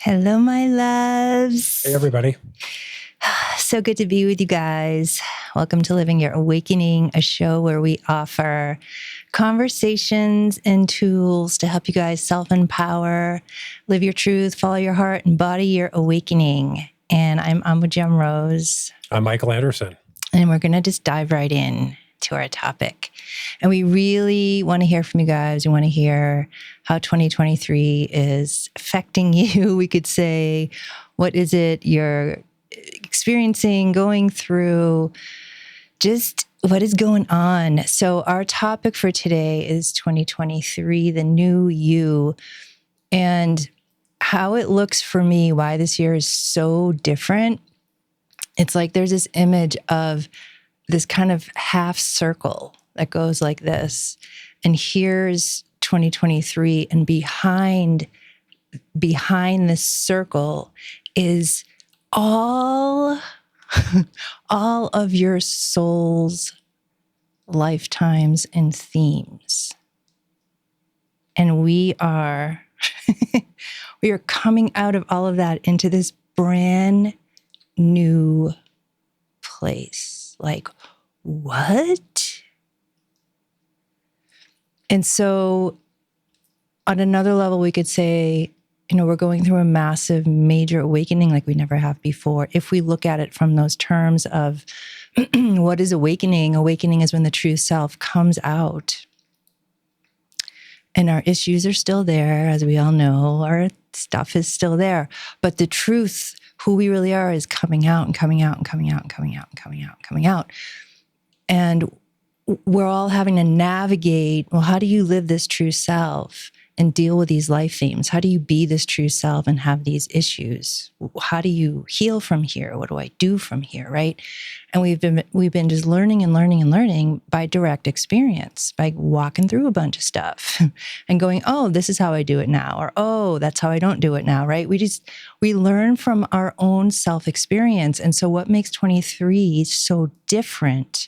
Hello, my loves. Hey, everybody. So good to be with you guys. Welcome to Living Your Awakening, a show where we offer conversations and tools to help you guys self-empower, live your truth, follow your heart, embody your awakening. And I'm Amujam Rose. I'm Michael Anderson. And we're going to just dive right in to our topic. And we really want to hear from you guys. We want to hear how 2023 is affecting you. We could say, what is it you're experiencing, going through, just what is going on? So our topic for today is 2023, the new you, and how it looks for me, why this year is so different. It's like there's this image of this kind of half circle that goes like this. And here's 2023, and behind this circle is all of your soul's lifetimes and themes. And we are coming out of all of that into this brand new place. Like, what? And so on another level, we could say, we're going through a massive, major awakening like we never have before. If we look at it from those terms of what is awakening? Awakening is when the true self comes out. And our issues are still there, as we all know. Our stuff is still there. But the truth, who we really are, is coming out and coming out and coming out and coming out and coming out and coming out. And we're all having to navigate, well, how do you live this true self and deal with these life themes? How do you be this true self and have these issues? How do you heal from here? What do I do from here, right? And we've been just learning and learning and learning by direct experience, by walking through a bunch of stuff and going, oh, this is how I do it now, or oh, that's how I don't do it now, right? We learn from our own self-experience. And so what makes 23 so different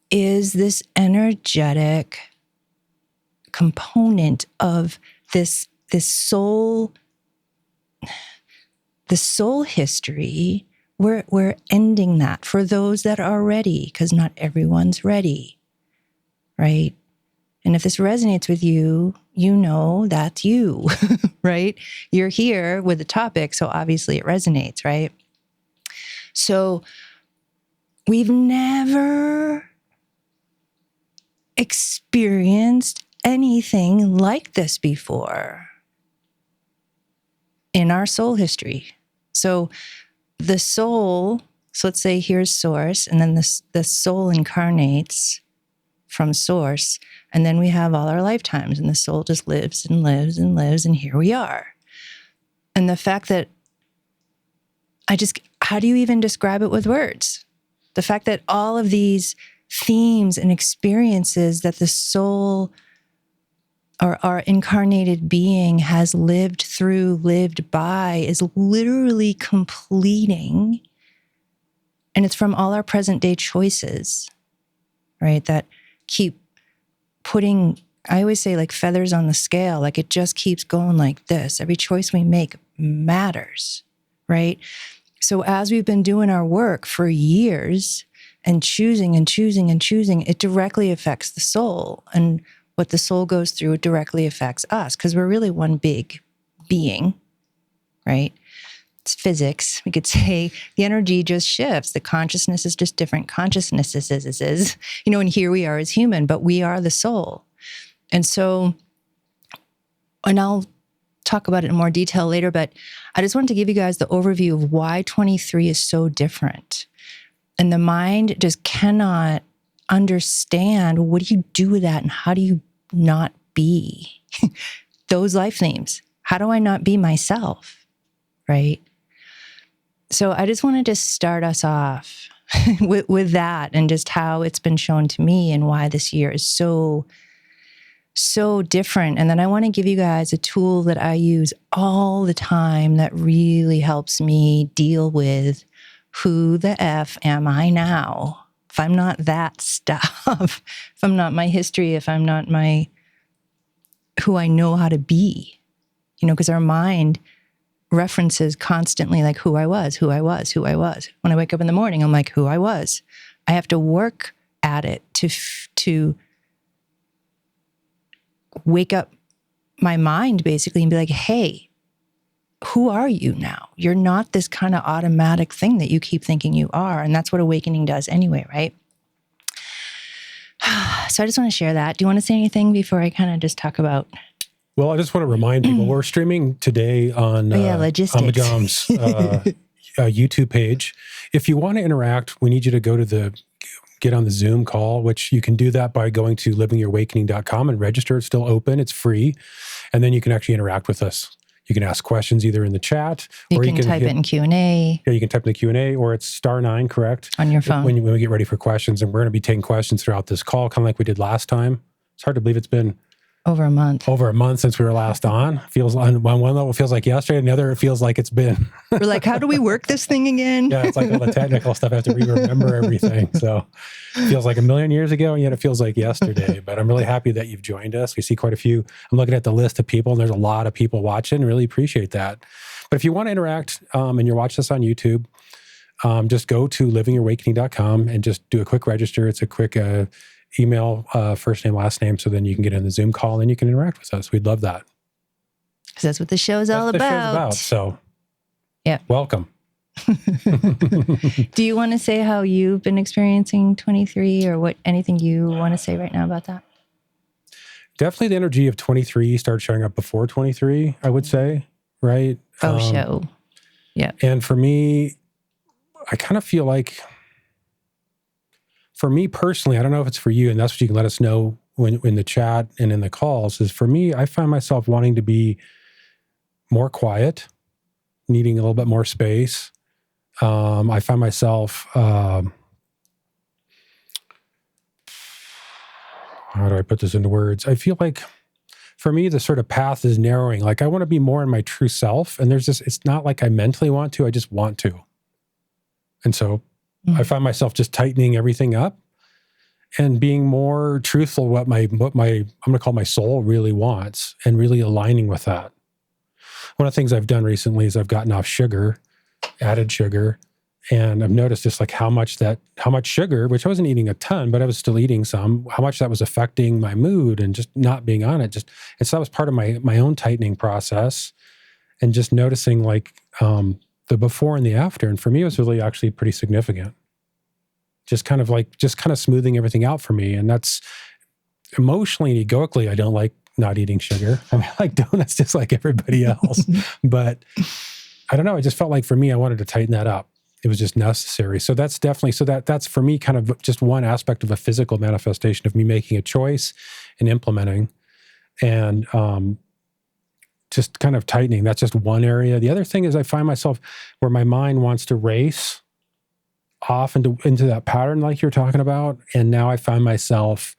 is this energetic component of this soul, the soul history. We're ending that for those that are ready, because not everyone's ready, right? And if this resonates with you, you know that's you, right? You're here with the topic, so obviously it resonates, right? So we've never experienced anything like this before in our soul history. So the soul, so let's say here's source, and then the soul incarnates from source, and then we have all our lifetimes, and the soul just lives and lives and lives, and here we are. And the fact that how do you even describe it with words? The fact that all of these themes and experiences that the soul or our incarnated being has lived through, lived by, is literally completing. And it's from all our present day choices, right? That keep putting, I always say, like feathers on the scale, like it just keeps going like this. Every choice we make matters, right? So as we've been doing our work for years and choosing and choosing and choosing, it directly affects the soul. And what the soul goes through, it directly affects us, because we're really one big being, right? It's physics. We could say the energy just shifts. The consciousness is just different consciousnesses, and here we are as human, but we are the soul. And so, and I'll talk about it in more detail later, but I just wanted to give you guys the overview of why 23 is so different. And the mind just cannot understand, what do you do with that, and how do you not be those life themes? How do I not be myself, right? So I just wanted to start us off with that, and just how it's been shown to me and why this year is so different. And then I want to give you guys a tool that I use all the time that really helps me deal with who the F am I now? If I'm not that stuff, if I'm not my history, if I'm not who I know how to be, because our mind references constantly, like who I was, who I was, who I was. When I wake up in the morning, I'm like, who I was. I have to work at it to wake up my mind basically and be like, hey, who are you now? You're not this kind of automatic thing that you keep thinking you are. And that's what awakening does anyway, right? So I just want to share that. Do you want to say anything before I kind of just talk about? Well, I just want to remind people we're streaming today on logistics. YouTube page. If you want to interact, we need you to get on the Zoom call, which you can do that by going to livingyourawakening.com and register. It's still open. It's free. And then you can actually interact with us. You can ask questions either in the chat or you can type it in Q&A. Yeah, you can type in the Q&A, or it's *9, correct? On your phone. When we get ready for questions. And we're going to be taking questions throughout this call, kind of like we did last time. It's hard to believe it's been over a month since we were last on. Feels on one level, it feels like yesterday. And the other, it feels like it's been. We're like, how do we work this thing again? Yeah, it's like all the technical stuff. I have to remember everything. So it feels like a million years ago, and yet it feels like yesterday. But I'm really happy that you've joined us. We see quite a few. I'm looking at the list of people, and there's a lot of people watching. Really appreciate that. But if you want to interact and you're watching this on YouTube, just go to livingyourawakening.com and just do a quick register. It's a quick email, first name, last name, so then you can get in the Zoom call and you can interact with us. We'd love that. Because that's what the show's all about. So, yeah, welcome. Do you want to say how you've been experiencing 23, or anything you want to say right now about that? Definitely the energy of 23 started showing up before 23, I would say, right? Show. Yeah. And for me, I kind of feel like, for me personally, I don't know if it's for you, and that's what you can let us know in the chat and in the calls, is for me, I find myself wanting to be more quiet, needing a little bit more space. I find myself, how do I put this into words? I feel like for me, the sort of path is narrowing. Like I want to be more in my true self. And it's not like I mentally want to, I just want to. And so I find myself just tightening everything up and being more truthful what my I'm going to call my soul really wants, and really aligning with that. One of the things I've done recently is I've gotten off sugar, added sugar, and I've noticed just like how much sugar, which I wasn't eating a ton, but I was still eating some, how much that was affecting my mood and just not being on it. And so that was part of my own tightening process, and just noticing like the before and the after. And for me, it was really actually pretty significant. Just kind of smoothing everything out for me. And that's emotionally and egoically, I don't like not eating sugar. I mean, I like donuts just like everybody else. But I don't know. I just felt like for me, I wanted to tighten that up. It was just necessary. So that's definitely, that's for me kind of just one aspect of a physical manifestation of me making a choice and implementing, and just kind of tightening. That's just one area. The other thing is I find myself where my mind wants to race off into that pattern like you're talking about. And now I find myself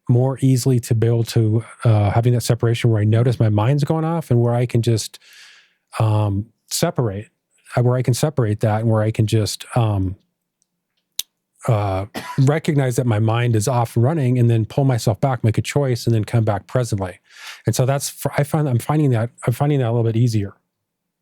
more easily to be able to having that separation where I notice my mind's going off, and where I can just separate that, and where I can just recognize that my mind is off and running, and then pull myself back, make a choice, and then come back presently. And so I'm finding that a little bit easier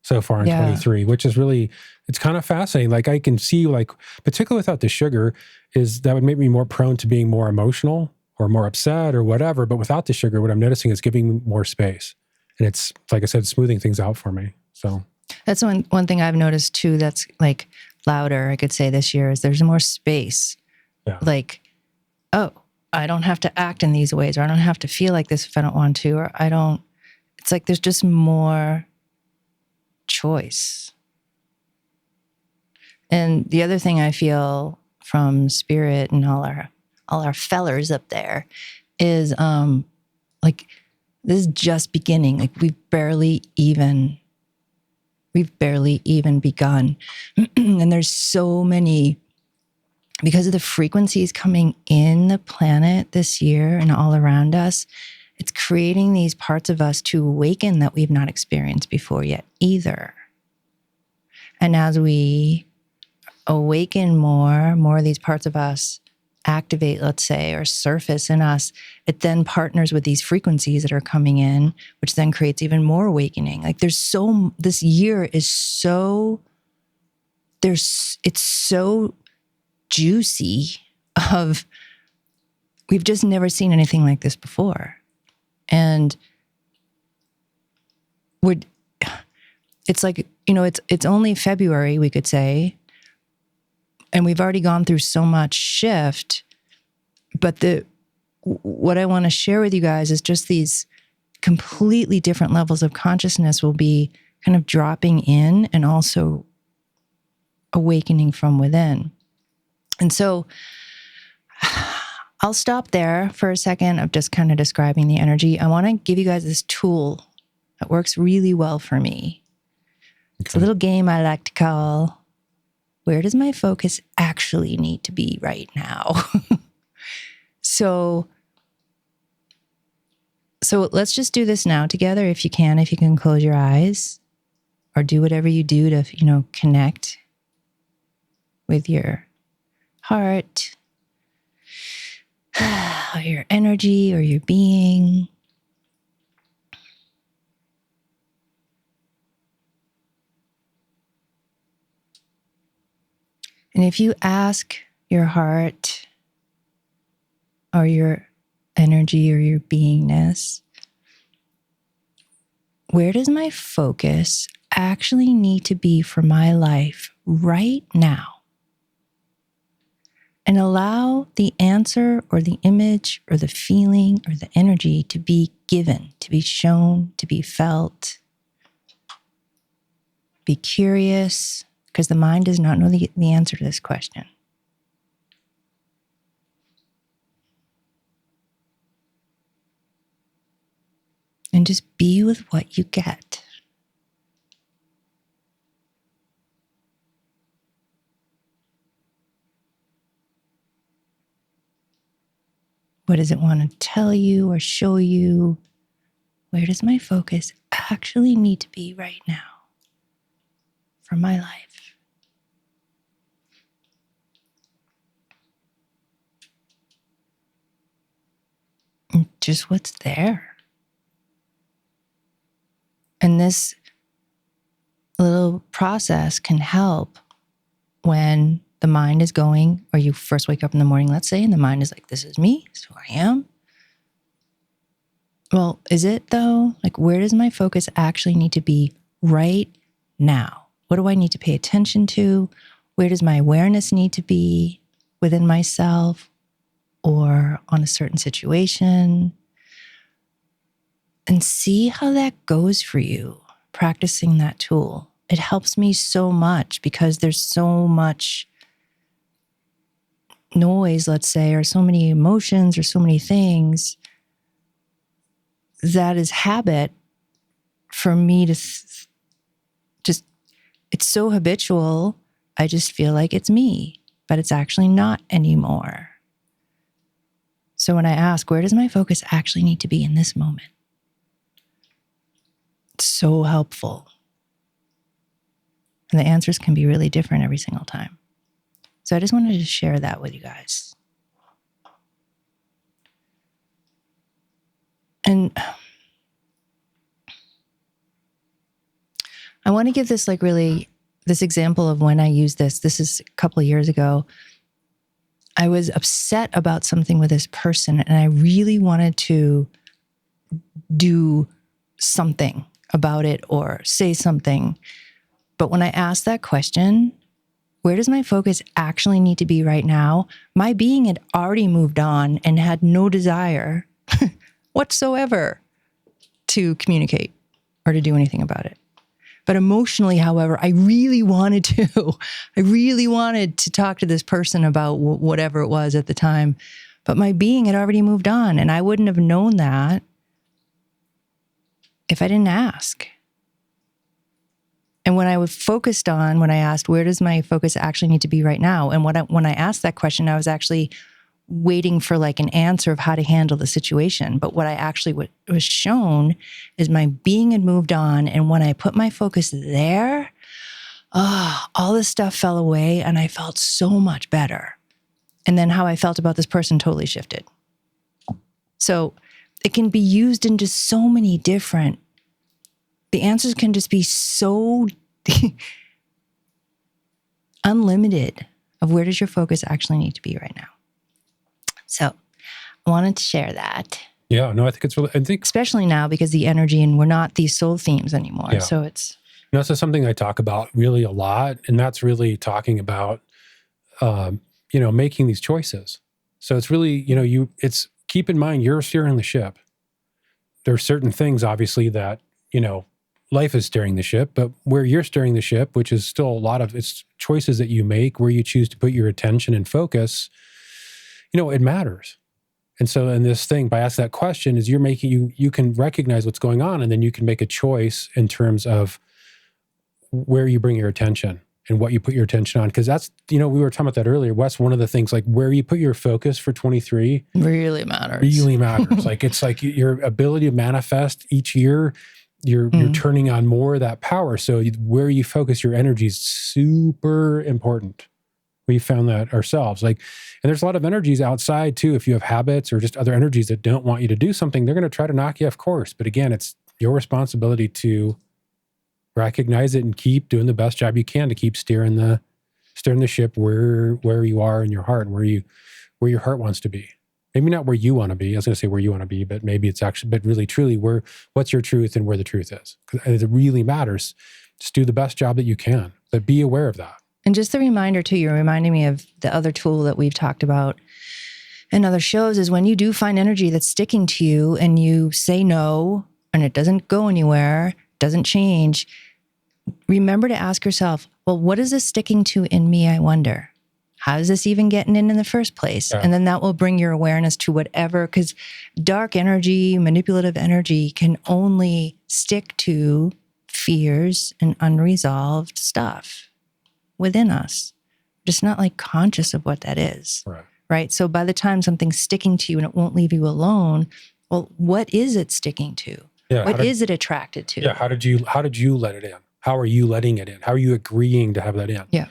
so far in 23, which is really, it's kind of fascinating. Like I can see, like, particularly without the sugar, is that would make me more prone to being more emotional or more upset or whatever. But without the sugar, what I'm noticing is giving me more space. And it's, like I said, smoothing things out for me. So that's one thing I've noticed too, that's like louder, I could say, this year, is there's more space. Yeah. Like, oh, I don't have to act in these ways, or I don't have to feel like this if I don't want to, or it's like there's just more choice. And the other thing I feel from Spirit and all our fellers up there is like this is just beginning. Like we've barely even begun. And there's so many, because of the frequencies coming in the planet this year and all around us, it's creating these parts of us to awaken that we've not experienced before yet either. And as we awaken more of these parts of us activate, let's say, or surface in us, it then partners with these frequencies that are coming in, which then creates even more awakening. Like this year is it's so juicy of, we've just never seen anything like this before. And it's like, it's only February, we could say, and we've already gone through so much shift. But what I want to share with you guys is just these completely different levels of consciousness will be kind of dropping in and also awakening from within. And so I'll stop there for a second of just kind of describing the energy. I want to give you guys this tool that works really well for me. Okay. It's a little game I like to call, where does my focus actually need to be right now? So let's just do this now together if you can close your eyes or do whatever you do to, connect with your heart, or your energy or your being. And if you ask your heart or your energy or your beingness, where does my focus actually need to be for my life right now? And allow the answer or the image or the feeling or the energy to be given, to be shown, to be felt. Be curious, because the mind does not know the answer to this question. And just be with what you get. What does it want to tell you or show you? Where does my focus actually need to be right now for my life? And just what's there. And this little process can help when the mind is going, or you first wake up in the morning, let's say, and the mind is like, this is me, this is who I am. Well, is it though? Like, where does my focus actually need to be right now? What do I need to pay attention to? Where does my awareness need to be within myself or on a certain situation? And see how that goes for you, practicing that tool. It helps me so much because there's so much noise, let's say, or so many emotions or so many things that is habit for me to just, it's so habitual. I just feel like it's me, but it's actually not anymore. So when I ask, where does my focus actually need to be in this moment? It's so helpful. And the answers can be really different every single time. So I just wanted to share that with you guys. And I want to give this this example of when I used this. This is a couple of years ago. I was upset about something with this person, and I really wanted to do something about it or say something. But when I asked that question, where does my focus actually need to be right now? My being had already moved on and had no desire whatsoever to communicate or to do anything about it. But emotionally, however, I really wanted to. I really wanted to talk to this person about whatever it was at the time. But my being had already moved on, and I wouldn't have known that if I didn't ask. And when I was focused on, when I asked, where does my focus actually need to be right now? And when I asked that question, I was actually waiting for like an answer of how to handle the situation. But what I actually was shown is my being had moved on. And when I put my focus there, all this stuff fell away and I felt so much better. And then how I felt about this person totally shifted. So it can be used in just so many different, the answers can just be so unlimited of where does your focus actually need to be right now. So I wanted to share that. Yeah, no, I think it's really, I think, Especially now because the energy and we're not these soul themes anymore. Yeah. So it's, this is something I talk about really a lot. And that's really talking about, making these choices. So it's really, it's keep in mind, you're steering the ship. There are certain things, obviously, that, life is steering the ship, but where you're steering the ship, which is still a lot of it's choices that you make, where you choose to put your attention and focus, it matters. And so in this thing, by asking that question, is you can recognize what's going on, and then you can make a choice in terms of where you bring your attention and what you put your attention on. Because that's, we were talking about that earlier, Wes, one of the things, like where you put your focus for 23 really matters. Really matters. Like it's like your ability to manifest each year, you're turning on more of that power. So where you focus your energy is super important. We found that ourselves. And there's a lot of energies outside too. If you have habits or just other energies that don't want you to do something, they're going to try to knock you off course. But again, it's your responsibility to recognize it and keep doing the best job you can to keep steering the ship where you are in your heart, where your heart wants to be. Maybe not where you want to be. I was going to say where you want to be, but maybe it's actually, but really truly what's your truth and where the truth is. Because it really matters. Just do the best job that you can, but be aware of that. And just the reminder too, you're reminding me of the other tool that we've talked about in other shows is when you do find energy that's sticking to you and you say no and it doesn't go anywhere, doesn't change, remember to ask yourself, well, what is this sticking to in me, I wonder? How is this even getting in the first place? Yeah. And then that will bring your awareness to whatever, because dark energy, manipulative energy can only stick to fears and unresolved stuff within us. Just not like conscious of what that is. Right? So by the time something's sticking to you and it won't leave you alone, well, what is it sticking to? Yeah, what is it attracted to? Yeah, how did you let it in? How are you letting it in? How are you agreeing to have that in? Yeah.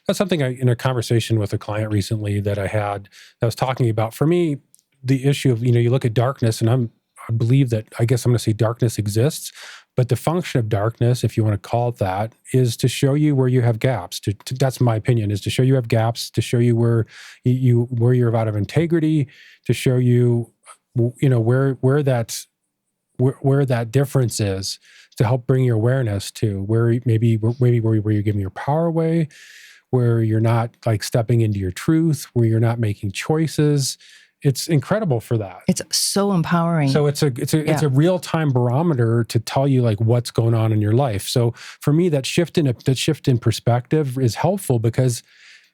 That's something in a conversation with a client recently that I had, that was talking about, for me, the issue of, you look at darkness, and I believe that, I guess I'm going to say darkness exists, but the function of darkness, if you want to call it that, is to show you where you have gaps. That's my opinion, is to show you have gaps, to show you where you're out of integrity, to show you, where that difference is, to help bring your awareness to where you're giving your power away, where you're not like stepping into your truth, where you're not making choices. It's incredible for that. It's so empowering. So it's a real-time barometer to tell you like what's going on in your life. So for me, that shift in perspective is helpful, because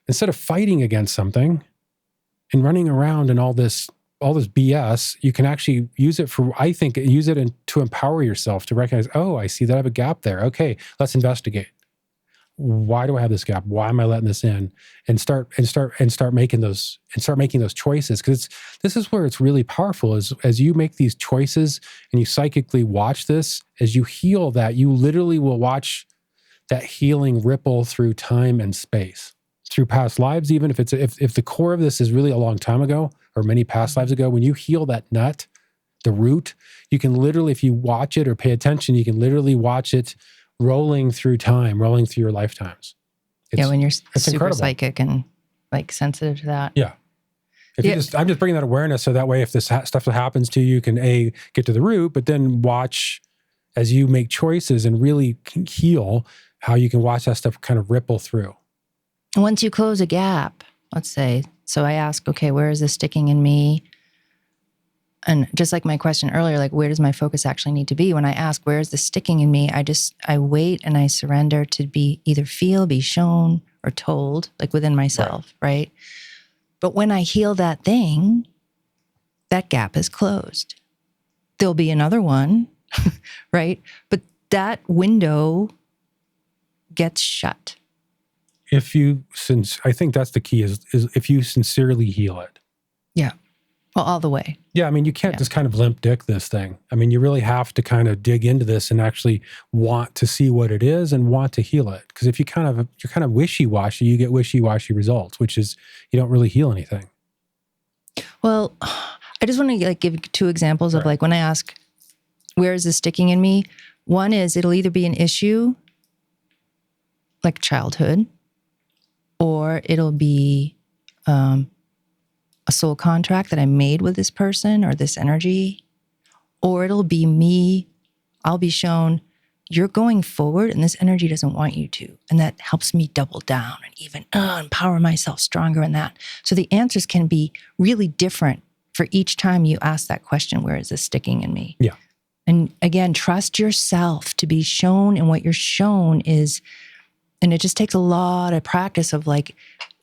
instead of fighting against something and running around and all this BS, you can actually use it to empower yourself, to recognize, oh, I see that I have a gap there. Okay, let's investigate. Why do I have this gap? Why am I letting this in? And start making those choices. Because this is where it's really powerful, is as you make these choices and you psychically watch this, as you heal that, you literally will watch that healing ripple through time and space, through past lives. Even if the core of this is really a long time ago, or many past lives ago, when you heal that nut, the root, you can literally, if you watch it or pay attention, you can literally watch it rolling through time, rolling through your lifetimes. When you're super incredible. Psychic and like sensitive to that. Yeah. I'm just bringing that awareness, so that way if this stuff that happens to you, you can get to the root, but then watch as you make choices and really heal, how you can watch that stuff kind of ripple through. Once you close a gap, let's say, so I ask, okay, where is this sticking in me? And just like my question earlier, like, where does my focus actually need to be? When I ask, where is this sticking in me? I wait and I surrender to be be shown or told, like within myself, right? But when I heal that thing, that gap is closed. There'll be another one, right? But that window gets shut. I think that's the key, is if you sincerely heal it. Yeah. Well, all the way. Yeah, I mean, you can't just kind of limp dick this thing. I mean, you really have to kind of dig into this and actually want to see what it is and want to heal it. Because if you're kind of wishy-washy, you get wishy-washy results, which is you don't really heal anything. Well, I just want to like give 2 examples of Right. like when I ask, where is this sticking in me? One is it'll either be an issue like childhood, or it'll be a soul contract that I made with this person or this energy, or it'll be me. I'll be shown you're going forward and this energy doesn't want you to. And that helps me double down and even empower myself stronger in that. So the answers can be really different for each time you ask that question, where is this sticking in me? Yeah. And again, trust yourself to be shown, and what you're shown is, and it just takes a lot of practice of like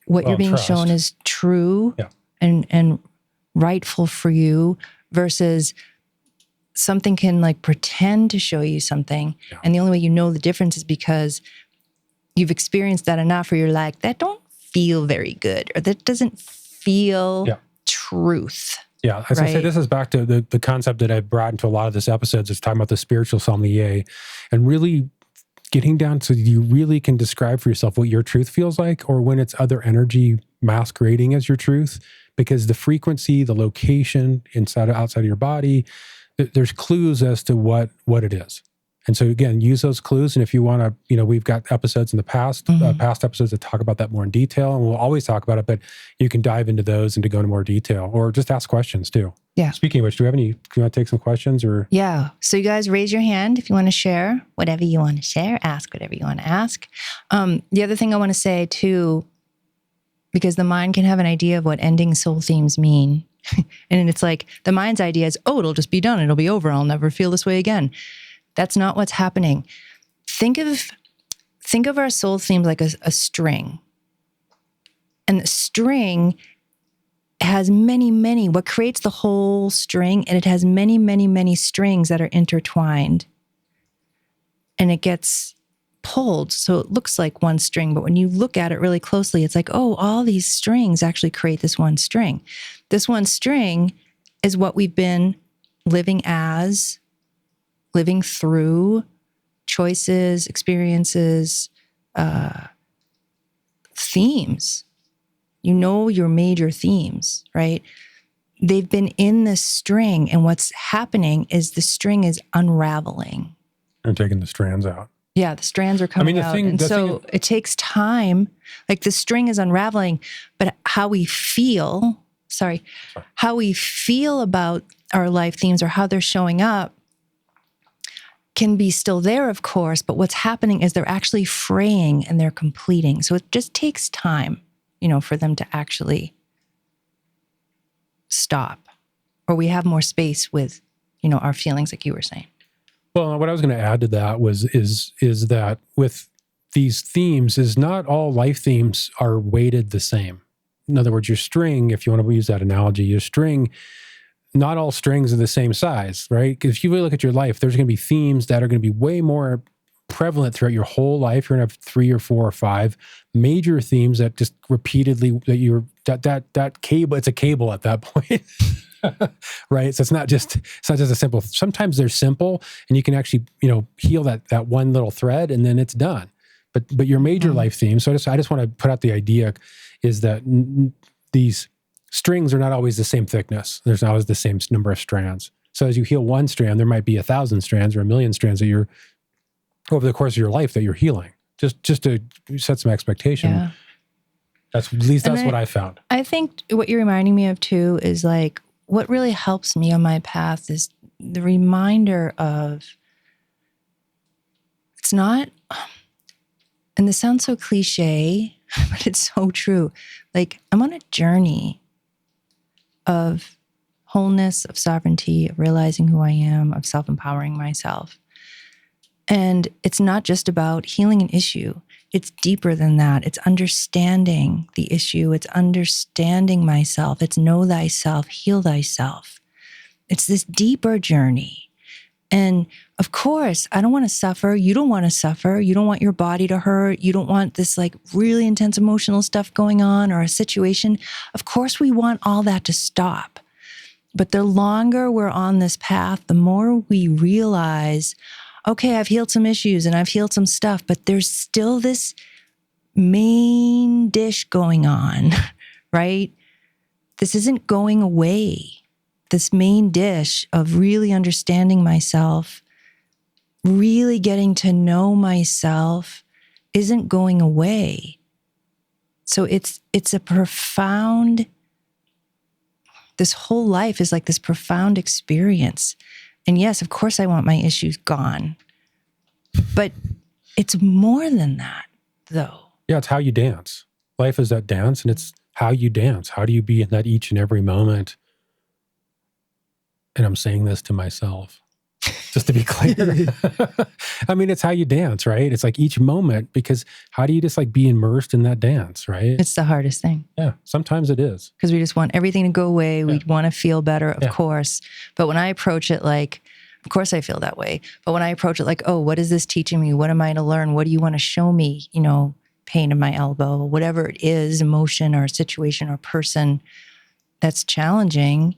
what you're being trust. shown is true Yeah. and rightful for you, versus something can like pretend to show you something. Yeah. And the only way you know the difference is because you've experienced that enough where you're like, that don't feel very good, or that doesn't feel Yeah. truth. Yeah, as I say, Right. this is back to the concept that I've brought into a lot of this episodes. It's talking about the spiritual sommelier, and really getting down to you really can describe for yourself what your truth feels like, or when it's other energy masquerading as your truth, because the frequency, the location inside, outside of your body, there's clues as to what it is. And so again, use those clues. And if you want to, we've got episodes in the past, past episodes that talk about that more in detail, and we'll always talk about it, but you can dive into those and to go into more detail, or just ask questions too. Yeah. Speaking of which, do you want to take some questions or? Yeah. So you guys raise your hand if you want to share whatever you want to share, ask whatever you want to ask. The other thing I want to say too, because the mind can have an idea of what ending soul themes mean. And it's like the mind's idea is, oh, it'll just be done. It'll be over. I'll never feel this way again. That's not what's happening. Think of our soul themes like a string. And the string has many, what creates the whole string, and it has many strings that are intertwined. And it gets pulled, so it looks like one string, but when you look at it really closely, it's like, oh, all these strings actually create this one string. This one string is what we've been living through, choices, experiences, themes. Your major themes, right? They've been in this string, and what's happening is the string is unraveling. And taking the strands out. Yeah, the strands are coming out. And so it takes time. Like the string is unraveling, but how we feel about our life themes or how they're showing up can be still there, of course, but what's happening is they're actually fraying and they're completing. So it just takes time, for them to actually stop, or we have more space with, our feelings, like you were saying. Well, what I was going to add to that is that with these themes, is not all life themes are weighted the same. In other words, your string, if you want to use that analogy, your string, not all strings are the same size, right? Because if you really look at your life, there's going to be themes that are going to be way more prevalent throughout your whole life. You're going to have 3 or 4 or 5 major themes that just repeatedly, that cable, it's a cable at that point. Right. So it's not just a simple, sometimes they're simple and you can actually, heal that one little thread and then it's done. But your major life themes. So I just want to put out the idea is that these strings are not always the same thickness. There's not always the same number of strands. So as you heal one strand, there might be 1,000 strands or 1,000,000 strands that you're over the course of your life that you're healing. Just to set some expectation. Yeah. That's what I found. I think what you're reminding me of too is like, what really helps me on my path is the reminder of, it's not, and this sounds so cliche, but it's so true. Like, I'm on a journey of wholeness, of sovereignty, of realizing who I am, of self-empowering myself. And it's not just about healing an issue. It's deeper than that. It's understanding the issue. It's understanding myself. It's know thyself, heal thyself. It's this deeper journey. And of course, I don't want to suffer. You don't want to suffer. You don't want your body to hurt. You don't want this like really intense emotional stuff going on or a situation. Of course, we want all that to stop. But the longer we're on this path, the more we realize, okay, I've healed some issues and I've healed some stuff, but there's still this main dish going on, right? this isn't going away. This main dish of really understanding myself, really getting to know myself isn't going away. So it's a profound, this whole life is like this profound experience. And yes, of course I want my issues gone, but it's more than that though. Yeah, it's how you dance. Life is that dance, and it's how you dance. How do you be in that each and every moment? And I'm saying this to myself, just to be clear. I mean, it's how you dance, right? It's like each moment, because how do you just like be immersed in that dance, right? It's the hardest thing. Yeah, sometimes it is. Because we just want everything to go away. We want to feel better, of course. But when I approach it like, of course I feel that way. But when I approach it like, oh, what is this teaching me? What am I to learn? What do you want to show me? You know, pain in my elbow, whatever it is, emotion or situation or person that's challenging.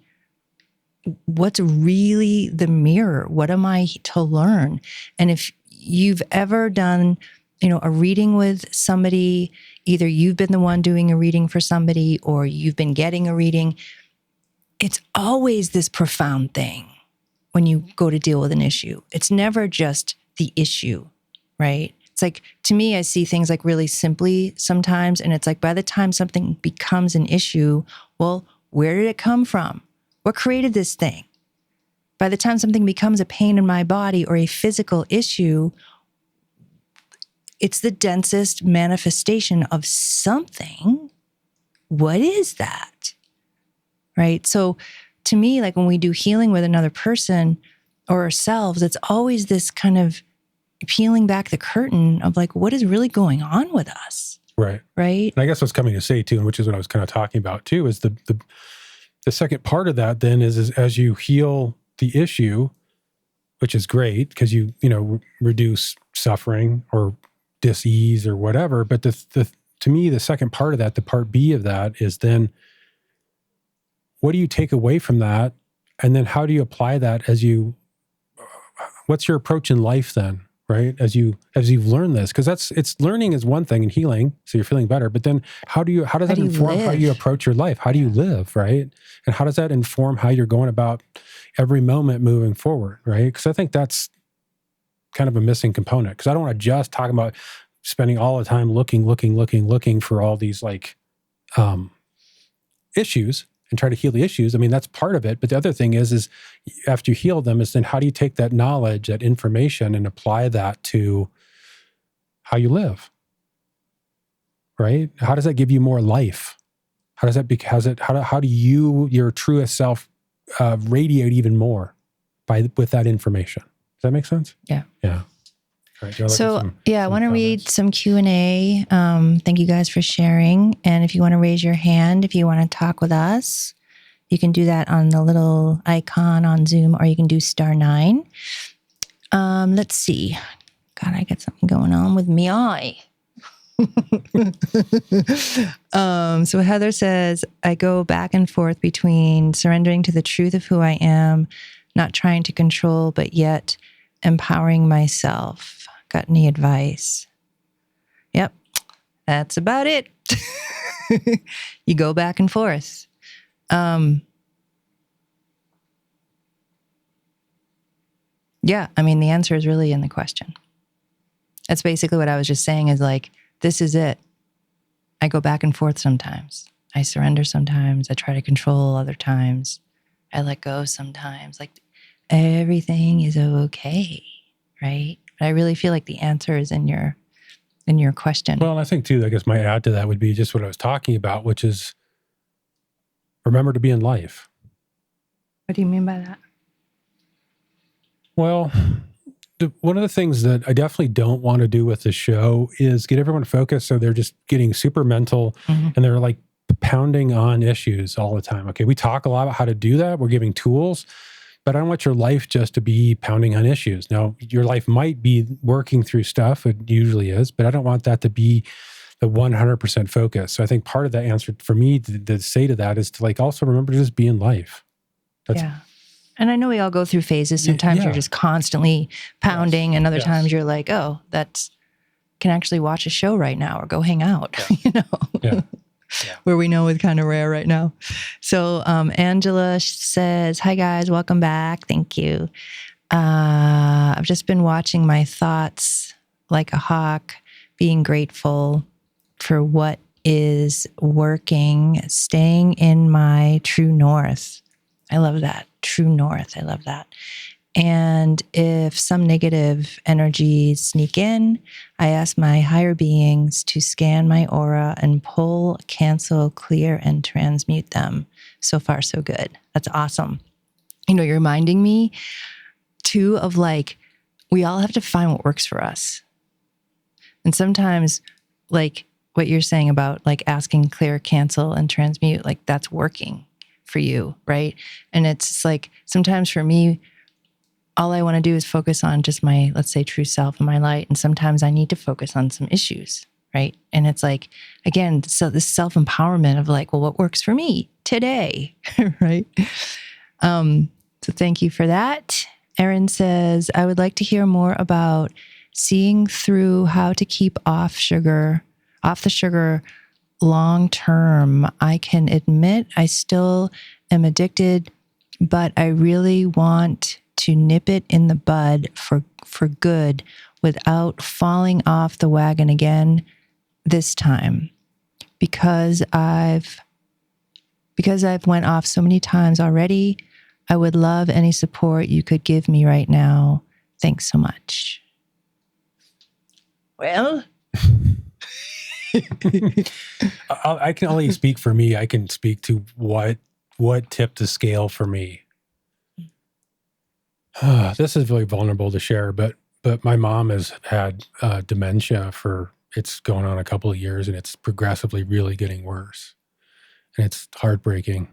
What's really the mirror? What am I to learn? And if you've ever done, you know, a reading with somebody, either you've been the one doing a reading for somebody or you've been getting a reading, it's always this profound thing when you go to deal with an issue. It's never just the issue, right? It's like, to me, I see things like really simply sometimes. And it's like, by the time something becomes an issue, well, where did it come from? What created this thing? By the time something becomes a pain in my body or a physical issue, it's the densest manifestation of something. What is that? Right? So to me, like when we do healing with another person or ourselves, it's always this kind of peeling back the curtain of like, what is really going on with us? Right. Right. And I guess what's coming to say too, and which is what I was kind of talking about too, is the second part of that then is as you heal the issue, which is great because you reduce suffering or dis-ease or whatever. But to me, the second part of that, the part B of that is then what do you take away from that? And then how do you apply that what's your approach in life then? Right? As you've learned this, because it's learning is one thing and healing, so you're feeling better. But then how does that inform how you approach your life? How do you live, right? And how does that inform how you're going about every moment moving forward, right? Because I think that's kind of a missing component. Because I don't want to just talk about spending all the time looking for all these like issues and try to heal the issues. I mean, that's part of it. But the other thing is after you heal them is then how do you take that knowledge, that information and apply that to how you live, right? How does that give you more life? How does that, how do your truest self radiate even more with that information? Does that make sense? Yeah. Yeah. Right, so I want to read some Q&A. Thank you guys for sharing. And if you want to raise your hand, if you want to talk with us, you can do that on the little icon on Zoom, or you can do *9. Let's see. God, I got something going on with me eye. So Heather says, I go back and forth between surrendering to the truth of who I am, not trying to control, but yet empowering myself. Got any advice? Yep, that's about it. You go back and forth. Yeah, I mean, the answer is really in the question. That's basically what I was just saying is like, this is it. I go back and forth sometimes. I surrender sometimes. I try to control other times. I let go sometimes. Like, everything is okay, right? But I really feel like the answer is in your question. Well, I think too, I guess my add to that would be just what I was talking about, which is remember to be in life. What do you mean by that? Well, one of the things that I definitely don't want to do with the show is get everyone focused so they're just getting super mental and they're like pounding on issues all the time. Okay, we talk a lot about how to do that. We're giving tools. But I don't want your life just to be pounding on issues. Now, your life might be working through stuff. It usually is. But I don't want that to be the 100% focus. So I think part of the answer for me to say to that is to like also remember to just be in life. Yeah. And I know we all go through phases. Sometimes you're just constantly pounding. And other times you're like, oh, can actually watch a show right now or go hang out. Yeah. where we know it's kind of rare right now. So Angela says, hi guys, welcome back. Thank you. I've just been watching my thoughts like a hawk, being grateful for what is working, staying in my true north. I love that. True north. I love that. And if some negative energies sneak in, I ask my higher beings to scan my aura and pull, cancel, clear, and transmute them. So far, so good. That's awesome. You know, you're reminding me too of like, we all have to find what works for us. And sometimes, like what you're saying about like asking clear, cancel, and transmute, like that's working for you, right? And it's like, sometimes for me, all I want to do is focus on just my, let's say, true self and my light. And sometimes I need to focus on some issues, right? And it's like, again, so this self-empowerment of like, well, what works for me today, right? So thank you for that. Erin says, I would like to hear more about seeing through how to keep off the sugar long term. I can admit I still am addicted, but I really want to nip it in the bud for good without falling off the wagon again this time. Because I've went off so many times already, I would love any support you could give me right now. Thanks so much. Well, I can only speak for me. I can speak to what tipped the scale for me. This is really vulnerable to share, but my mom has had dementia it's going on a couple of years, and it's progressively really getting worse, and it's heartbreaking.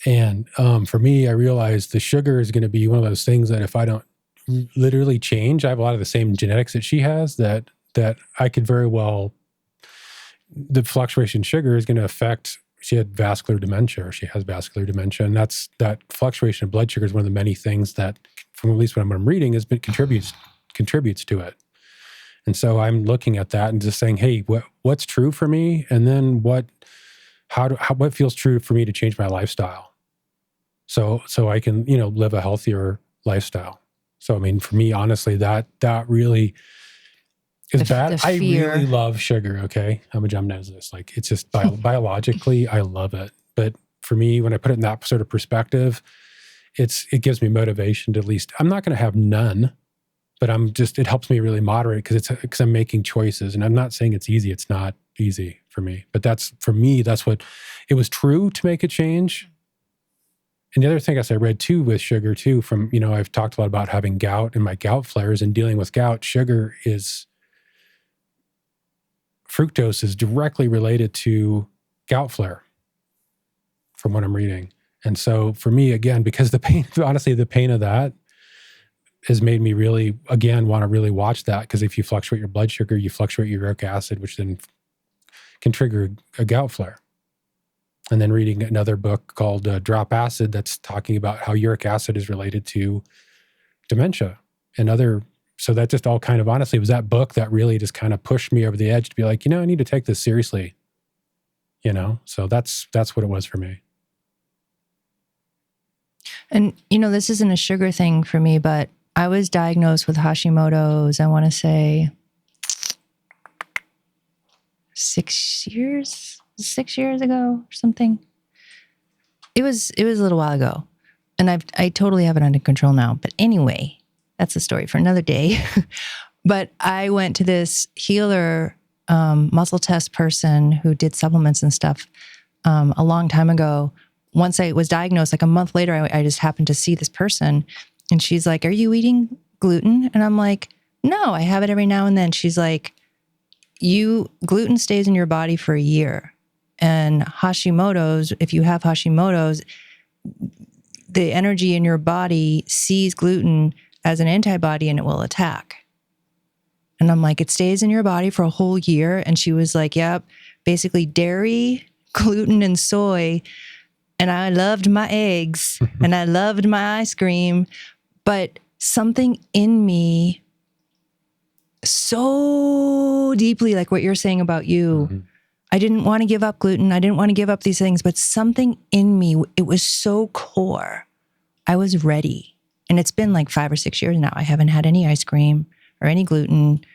And for me, I realized the sugar is going to be one of those things that if I don't literally change, I have a lot of the same genetics that she has, that I could very well, the fluctuation in sugar is going to affect. She had vascular dementia, or she has vascular dementia, and that fluctuation of blood sugar is one of the many things that, from at least what I'm reading, has been contributes to it. And so I'm looking at that and just saying, hey, what's true for me, and then what feels true for me to change my lifestyle, so I can live a healthier lifestyle. So I mean, for me, honestly, that really is bad. I really love sugar. Okay, I'm a John knows this. Like, it's just biologically, I love it. But for me, when I put it in that sort of perspective, it gives me motivation to at least. I'm not going to have none, but it helps me really moderate because I'm making choices. And I'm not saying it's easy. It's not easy for me. But that's what it was true to make a change. And the other thing, as I read too with sugar too, from I've talked a lot about having gout and my gout flares and dealing with gout. Fructose is directly related to gout flare, from what I'm reading. And so for me, again, because the pain of that has made me really, again, want to really watch that, because if you fluctuate your blood sugar, you fluctuate your uric acid, which then can trigger a gout flare. And then reading another book called Drop Acid, that's talking about how uric acid is related to dementia and other. So that just all kind of, honestly, was that book that really just kind of pushed me over the edge to be like, I need to take this seriously. So that's what it was for me. And, this isn't a sugar thing for me, but I was diagnosed with Hashimoto's, I want to say 6 years ago or something. It was a little while ago, and I totally have it under control now. But anyway, that's a story for another day. But I went to this healer, muscle test person who did supplements and stuff a long time ago. Once I was diagnosed, like a month later, I just happened to see this person, and she's like, "Are you eating gluten?" And I'm like, "No, I have it every now and then." She's like, gluten stays in your body for a year. And Hashimoto's, if you have Hashimoto's, the energy in your body sees gluten as an antibody and it will attack. And I'm like, it stays in your body for a whole year. And she was like, yep, basically dairy, gluten, and soy. And I loved my eggs and I loved my ice cream, but something in me so deeply, like what you're saying about you, I didn't want to give up gluten. I didn't want to give up these things, but something in me, it was so core. I was ready. And it's been like 5 or 6 years now. I haven't had any ice cream or any gluten.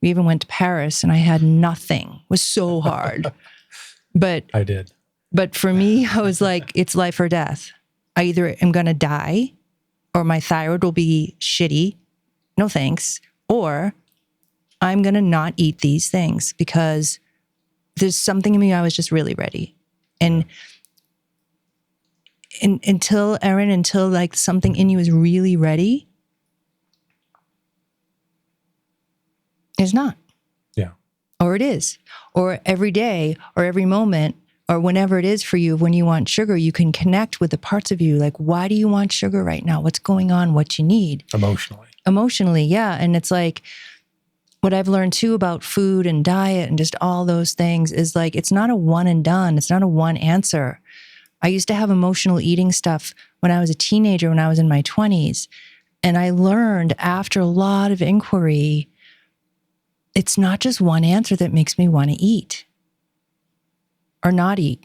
We even went to Paris and I had nothing. It was so hard. But I did. But for me, I was like, it's life or death. I either am going to die or my thyroid will be shitty. No thanks. Or I'm going to not eat these things because there's something in me. I was just really ready. And until like something in you is really ready, it's not. Yeah. Or it is. Or every day or every moment or whenever it is for you, when you want sugar, you can connect with the parts of you. Like, why do you want sugar right now? What's going on? What you need? Emotionally, yeah. And it's like, what I've learned too about food and diet and just all those things is like, it's not a one and done. It's not a one answer. I used to have emotional eating stuff when I was a teenager, when I was in my 20s. And I learned after a lot of inquiry, it's not just one answer that makes me want to eat or not eat.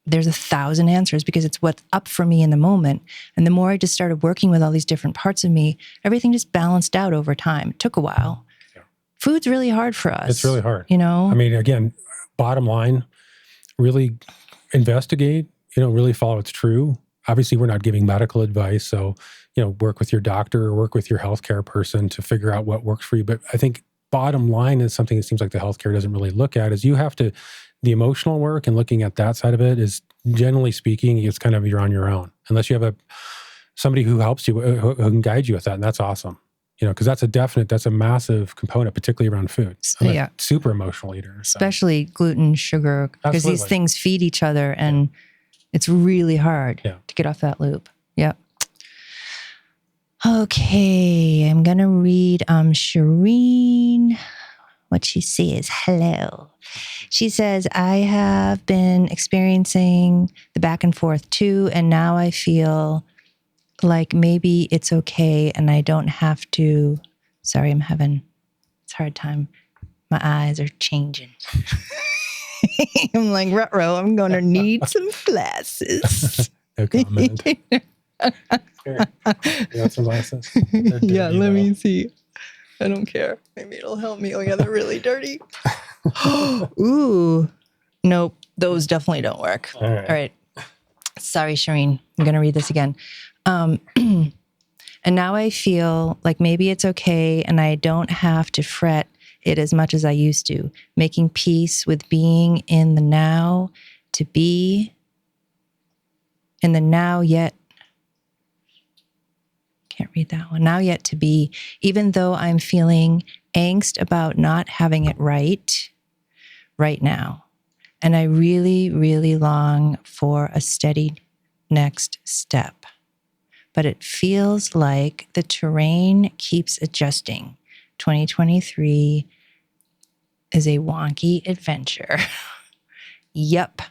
There's 1,000 answers because it's what's up for me in the moment. And the more I just started working with all these different parts of me, everything just balanced out over time. It took a while. Yeah. Food's really hard for us. It's really hard. You know? I mean, again, bottom line, really investigate, really follow what's true. Obviously, we're not giving medical advice. So, work with your doctor or work with your healthcare person to figure out what works for you. But I think bottom line is something that seems like the healthcare doesn't really look at is you have to, the emotional work and looking at that side of it is generally speaking, it's kind of you're on your own unless you have somebody who helps you, who can guide you with that. And that's awesome. Because that's a massive component, particularly around food. I'm a super emotional eater. So. Especially gluten, sugar, because these things feed each other and it's really hard to get off that loop. Yeah. Okay, I'm going to read Shireen. What she says, hello. She says, I have been experiencing the back and forth too, and now I feel like maybe it's okay and I don't have to. Sorry, I'm having a hard time. My eyes are changing. I'm like, ruh-roh, I'm going to need some glasses. No comment. Here, you want some glasses? Yeah, let me see. I don't care. Maybe it'll help me. Oh, yeah, they're really dirty. Ooh. Nope. Those definitely don't work. All right. Sorry, Shireen. I'm going to read this again. And now I feel like maybe it's okay and I don't have to fret it as much as I used to. Making peace with being in the now, to be in the now yet. Can't read that one. Now yet to be, even though I'm feeling angst about not having it right now. And I really, really long for a steady next step. But it feels like the terrain keeps adjusting. 2023 is a wonky adventure. Yep.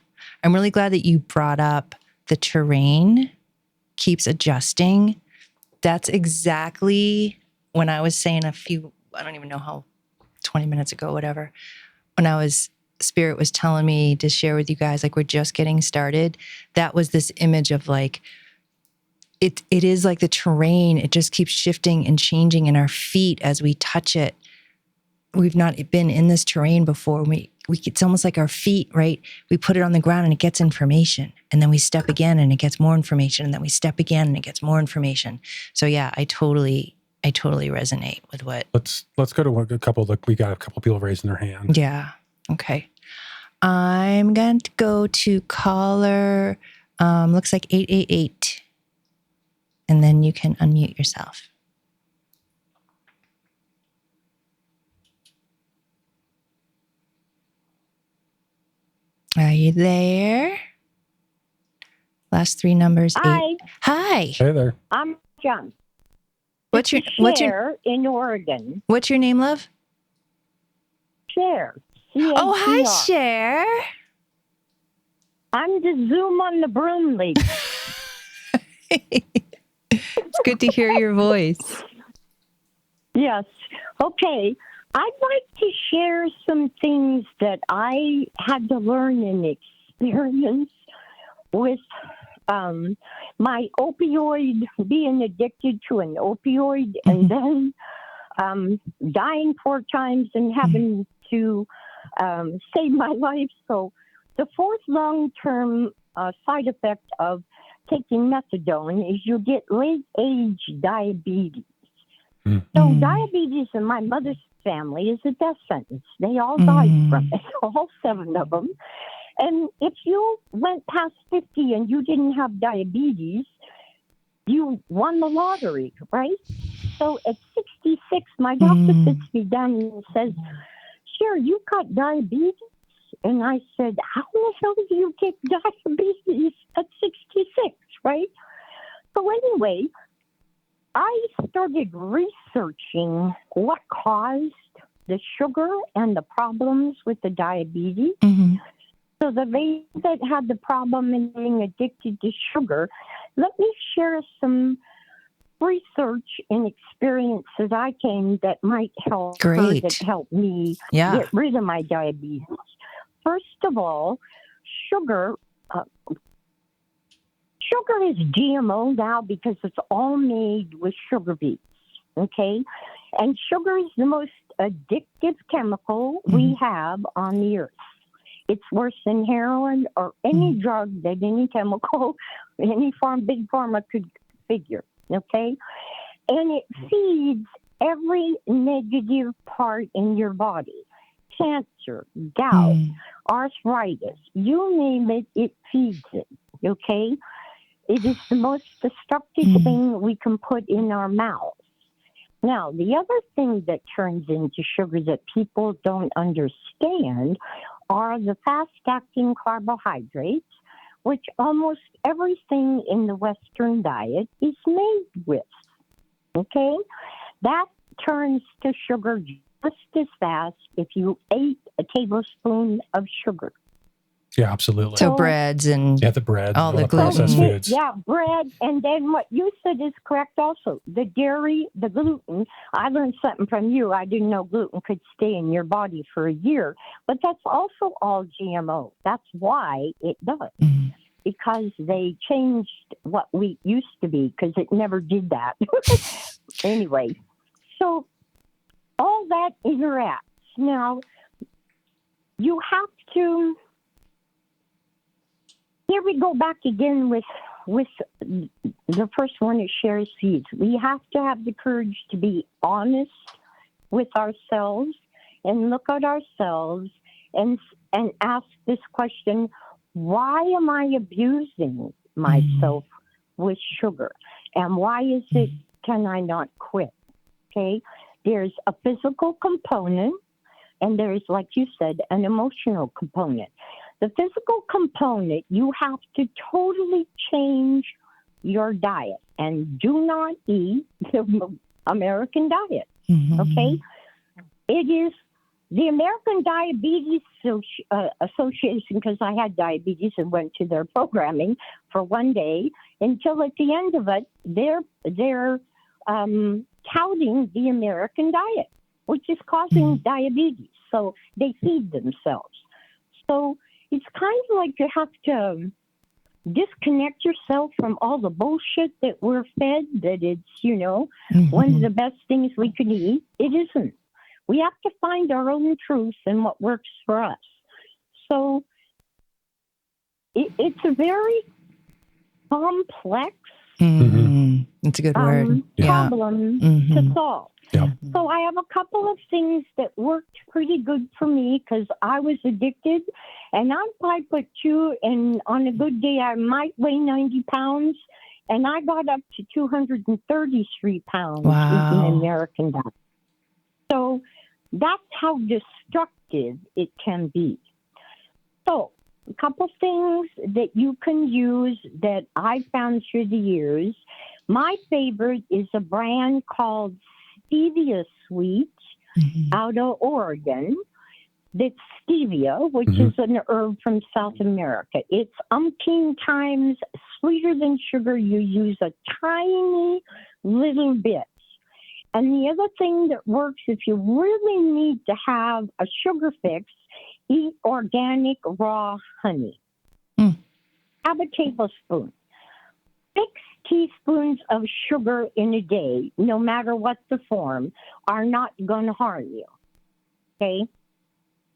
I'm really glad that you brought up the terrain keeps adjusting. That's exactly when I was saying I don't even know how, 20 minutes ago, whatever, when Spirit was telling me to share with you guys, like, we're just getting started. That was this image of like, it is like the terrain. It just keeps shifting and changing in our feet as we touch it. We've not been in this terrain before. It's almost like our feet, right? We put it on the ground and it gets information. And then we step again and it gets more information. And then we step again and it gets more information. So yeah, I totally resonate with what. Let's go to a couple. Look, we got a couple people raising their hand. Yeah. Okay. I'm going to go to caller, looks like 888. And then you can unmute yourself. Are you there? Last 3 numbers. Hi. 8. Hi. Hey there. I'm John. What's your in Oregon? What's your name, love? Cher. Oh, hi, CHER. Cher. I'm the Zoom on the broom lady. It's good to hear your voice. Yes. Okay. I'd like to share some things that I had to learn and experience with my opioid, being addicted to an opioid, and then dying 4 times and having to save my life. So the fourth long-term side effect of taking methadone is you get late-age diabetes. So diabetes in my mother's family is a death sentence. They all died from it, all 7 of them. And if you went past 50 and you didn't have diabetes, you won the lottery, right? So at 66, my doctor sits me down and says, "Sure, you got diabetes?" And I said, "How in the hell do you get diabetes at 66, right?" So anyway, I started researching what caused the sugar and the problems with the diabetes. So the lady that had the problem in being addicted to sugar, let me share some research and experiences I came that might help her, Great. that helped me Yeah. get rid of my diabetes. First of all, sugar. Sugar is GMO now because it's all made with sugar beets, okay? And sugar is the most addictive chemical we have on the earth. It's worse than heroin or any drug that any chemical, any big pharma could figure, okay? And it feeds every negative part in your body. Cancer, gout, arthritis, you name it, it feeds it, okay? It is the most destructive thing we can put in our mouths. Now, the other thing that turns into sugar that people don't understand are the fast-acting carbohydrates, which almost everything in the Western diet is made with, okay? That turns to sugar just as fast if you ate a tablespoon of sugar. Yeah, absolutely. So breads and Yeah, the bread, all the processed gluten. foods. Yeah, bread. And then what you said is correct also. The dairy, the gluten. I learned something from you. I didn't know gluten could stay in your body for a year. But that's also all GMO. That's why it does. Because they changed what wheat used to be, because it never did that. Anyway, so all that interacts. Now, you have to... Here we go back again with the first one that shares seeds. We have to have the courage to be honest with ourselves and look at ourselves and ask this question: why am I abusing myself with sugar? And why is it can I not quit? Okay, there's a physical component, and there's, like you said, an emotional component. The physical component, you have to totally change your diet and do not eat the American diet, okay? It is the American Diabetes Association, because I had diabetes and went to their programming for one day, until at the end of it, they're touting the American diet, which is causing diabetes. So they feed themselves. So it's kind of like you have to disconnect yourself from all the bullshit that we're fed, that it's, one of the best things we can eat. It isn't. We have to find our own truth and what works for us. So it's a very complex It's a good word. problem to solve. Yeah. So I have a couple of things that worked pretty good for me because I was addicted, and I'm 5'2", and on a good day I might weigh 90 pounds, and I got up to 233 pounds eating American diet. So that's how destructive it can be. So a couple things that you can use that I found through the years. My favorite is a brand called Stevia Sweet out of Oregon. That's stevia, which is an herb from South America. It's umpteen times sweeter than sugar. You use a tiny little bit. And the other thing that works if you really need to have a sugar fix, eat organic raw honey. Mm. Have a tablespoon. 6 teaspoons of sugar in a day, no matter what the form, are not going to harm you. Okay?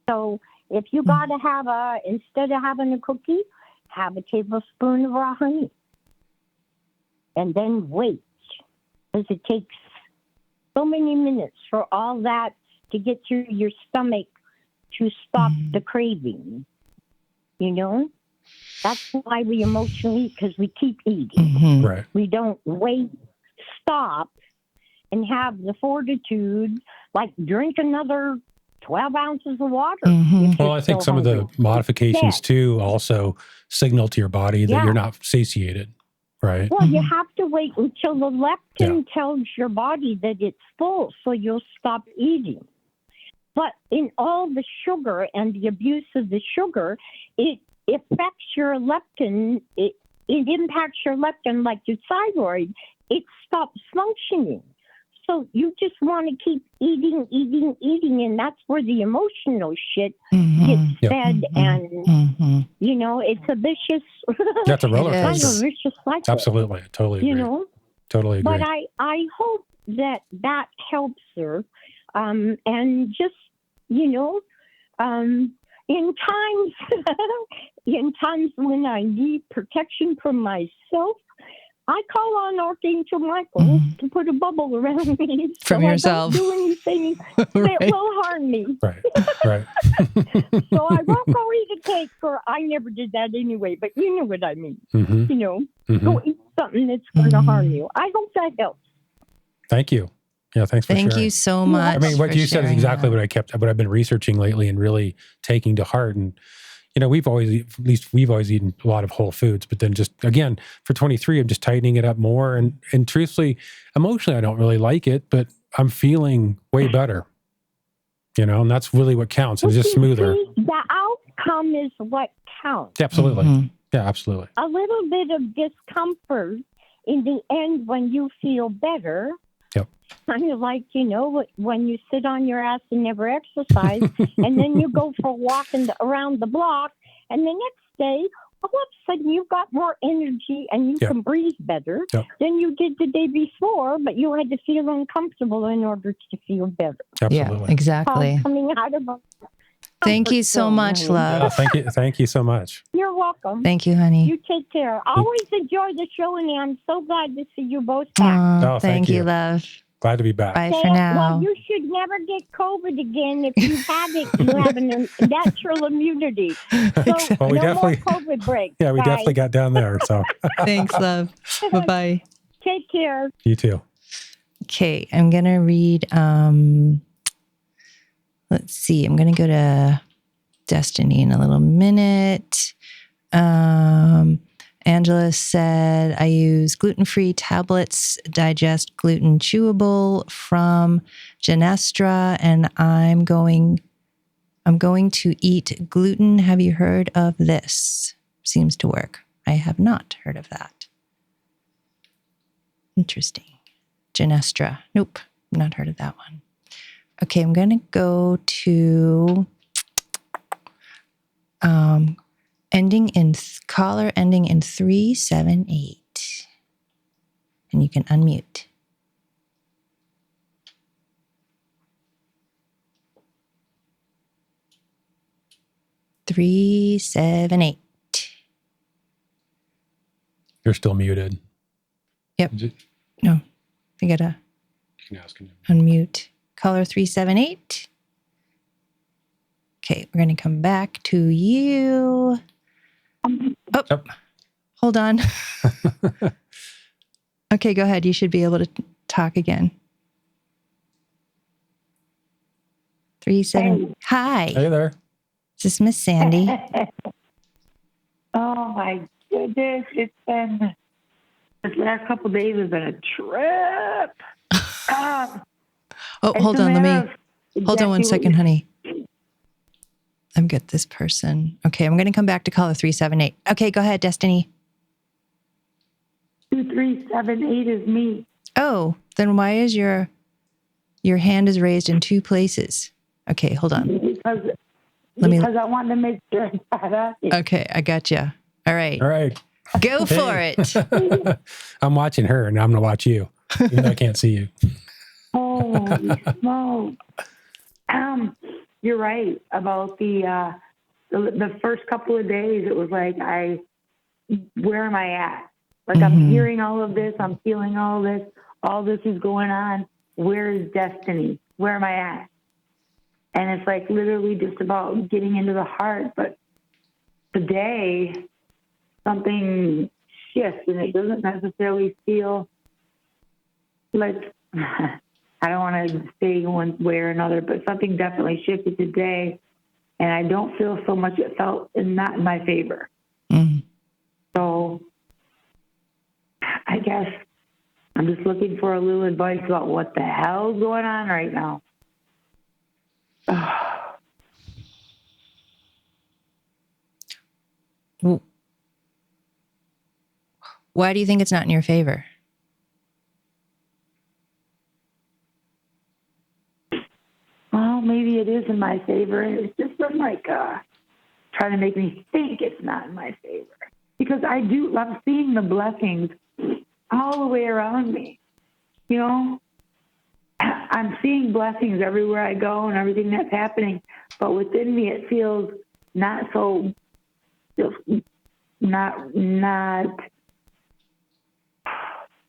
So if you got to have instead of having a cookie, have a tablespoon of raw honey. And then wait, because it takes so many minutes for all that to get through your stomach to stop the craving. You know? That's why we emotionally eat, because we keep eating. Mhm. Right. We don't wait, stop, and have the fortitude, like drink another 12 ounces of water. Mhm. if Well, you're I think still some of the hungry. modifications Yeah. too also signal to your body that Yeah. you're not satiated, right? Well, you Mhm. have to wait until the leptin tells your body that it's full, so you'll stop eating. But in all the sugar and the abuse of the sugar, it affects your leptin. It impacts your leptin like your thyroid. It stops functioning. So you just want to keep eating, and that's where the emotional shit Mhm. gets Yep. fed, and Mhm. it's a vicious, That's a roller It kind coaster. of is. a vicious cycle. Absolutely. I totally agree. You know. Totally agree. But I hope that helps her. And just, in times in times when I need protection from myself, I call on Archangel Michael Mhm. to put a bubble around me From so yourself. I don't do anything that Right. will harm me. Right. Right. So I won't go eat a cake, or I never did that anyway, but you know what I mean. hmm Go eat something that's going to harm you. I hope that helps. Thank you. Yeah. Thanks for Thank sharing. you so much. I mean, what for you said is sharing exactly that. what I've been researching lately and really taking to heart. And, we've always eaten a lot of whole foods, but then just, again, for 23, I'm just tightening it up more. And truthfully, emotionally, I don't really like it, but I'm feeling way better, and that's really what counts. It's just smoother. See, the outcome is what counts. Absolutely. Mhm. Yeah, absolutely. A little bit of discomfort in the end when you feel better. Yep. Kind of like, when you sit on your ass and never exercise, and then you go for a walk around the block, and the next day, all of a sudden you've got more energy and you Yep. can breathe better Yep. than you did the day before, but you had to feel uncomfortable in order to feel better. Absolutely. Yeah, exactly. Coming out of a Thank comfort you so zone, much, honey. love. Oh, thank you. Thank you so much. You're welcome. Thank you, honey. You take care. Always enjoy the show, and I'm so glad to see you both back. Oh, Thank thank you, you. love. Glad to be back. Bye Well, for now. you should never get COVID again. If you have it, you have a natural immunity. So Well, we no definitely- more COVID breaks. Yeah, we guys. definitely got down there. So Thanks, love. Bye-bye. Take care. you too. Okay, I'm going to read, let's see, I'm going to go to Destiny in a little minute. Angela said, I use gluten-free tablets, digest gluten chewable from Genestra, and I'm going to eat gluten. Have you heard of this? Seems to work. I have not heard of that. Interesting. Genestra. Nope, not heard of that one. Okay, I'm going to go to caller ending in 378. And you can unmute. Three, 7, 8. You're still muted. Yep. You No, I gotta can ask him. unmute. Caller 378. Okay, we're gonna come back to you. Oh, Yep. hold on. Okay, go ahead. You should be able to talk again. 37. Hi. Hey there. Is this Miss Sandy? Oh my goodness, it's been this last couple of days has been a trip. Oh, hold on. Hold on one second, honey. I've got this person. Okay, I'm going to come back to caller 378. Okay, go ahead, Destiny. 2378 is me. Oh, then why is your Your hand is raised in two places. Okay, hold on. Because Let me- I wanted to make sure I got it. Okay, I got you. All right, All right. go for Hey. it. I'm watching her and I'm going to watch you. Even though I can't see you. Holy smoke. You're right about the first couple of days. It was like, where am I at? Like I'm hearing all of this, I'm feeling all this is going on. Where is destiny? Where am I at? And it's like literally just about getting into the heart. But today, something shifts, and it doesn't necessarily feel like, I don't want to say one way or another, but something definitely shifted today. And I don't feel so much, it felt not in my favor. Mm. So I guess I'm just looking for a little advice about what the hell's going on right now. Why do you think it's not in your favor? Well, maybe it is in my favor. It's just been like trying to make me think it's not in my favor. Because I'm seeing the blessings all the way around me. You know, I'm seeing blessings everywhere I go and everything that's happening. But within me, it feels not so, not,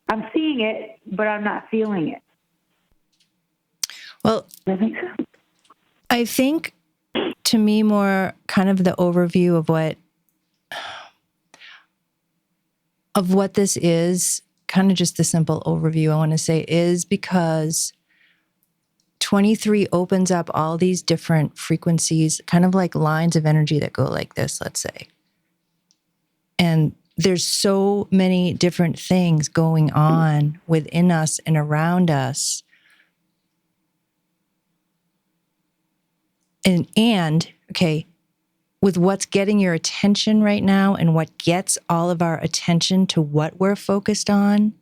I'm seeing it, but I'm not feeling it. Well, Does that make sense? I think to me more kind of the overview of what this is, kind of just the simple overview I want to say is because 23 opens up all these different frequencies, kind of like lines of energy that go like this, let's say. And there's so many different things going on within us and around us. And okay, with what's getting your attention right now and what gets all of our attention to what we're focused on,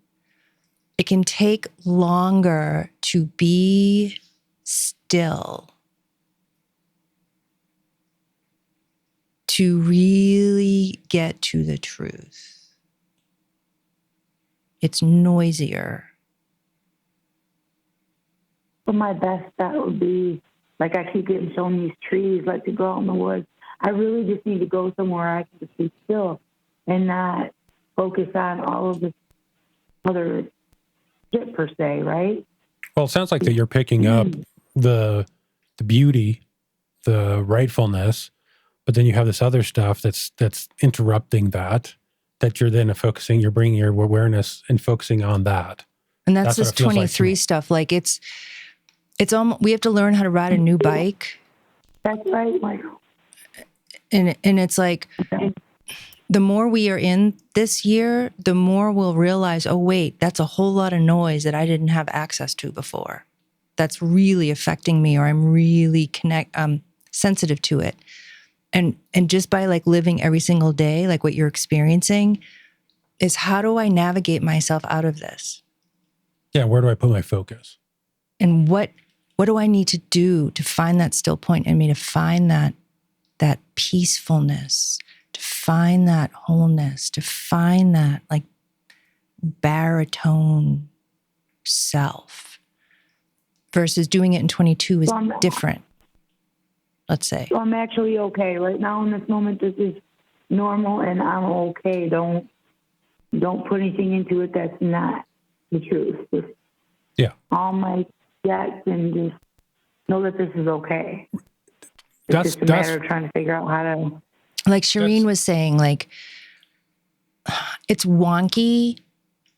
it can take longer to be still, to really get to the truth. It's noisier. So my best bet would be, like I keep getting shown these trees, like to go out in the woods. I really just need to go somewhere I can just be still and not focus on all of this other shit per se, right? Well, it sounds like that you're picking up the beauty, the rightfulness, but then you have this other stuff that's interrupting that you're then focusing, you're bringing your awareness and focusing on that. And that's That's this what it feels like to 23 me. stuff. Like it's almost, we have to learn how to ride a new bike. That's right, Michael. And it's like, the more we are in this year, the more we'll realize, oh, wait, that's a whole lot of noise that I didn't have access to before. That's really affecting me, or I'm really sensitive to it. And just by like living every single day, like what you're experiencing, is how do I navigate myself out of this? Yeah, where do I put my focus? And what do I need to do to find that still point in me, to find that peacefulness, to find that wholeness, to find that like baritone self, versus doing it in 22 is different, let's say. So I'm actually okay right now in this moment. This is normal, and I'm okay. Don't put anything into it that's not the truth. Just all my debts, and just know that this is okay. It's just a matter of trying to figure out how to. Like Shireen was saying, like it's wonky,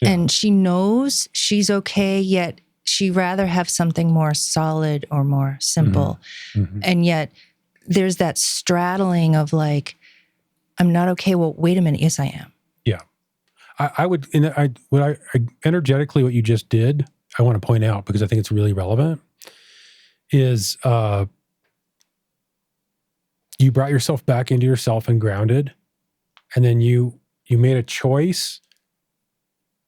and she knows she's okay, yet she'd rather have something more solid or more simple. Mm-hmm. And yet there's that straddling of like, I'm not okay. Well, wait a minute. Yes, I am. Yeah. I would energetically, what you just did, I want to point out, because I think it's really relevant, is you brought yourself back into yourself and grounded, and then you made a choice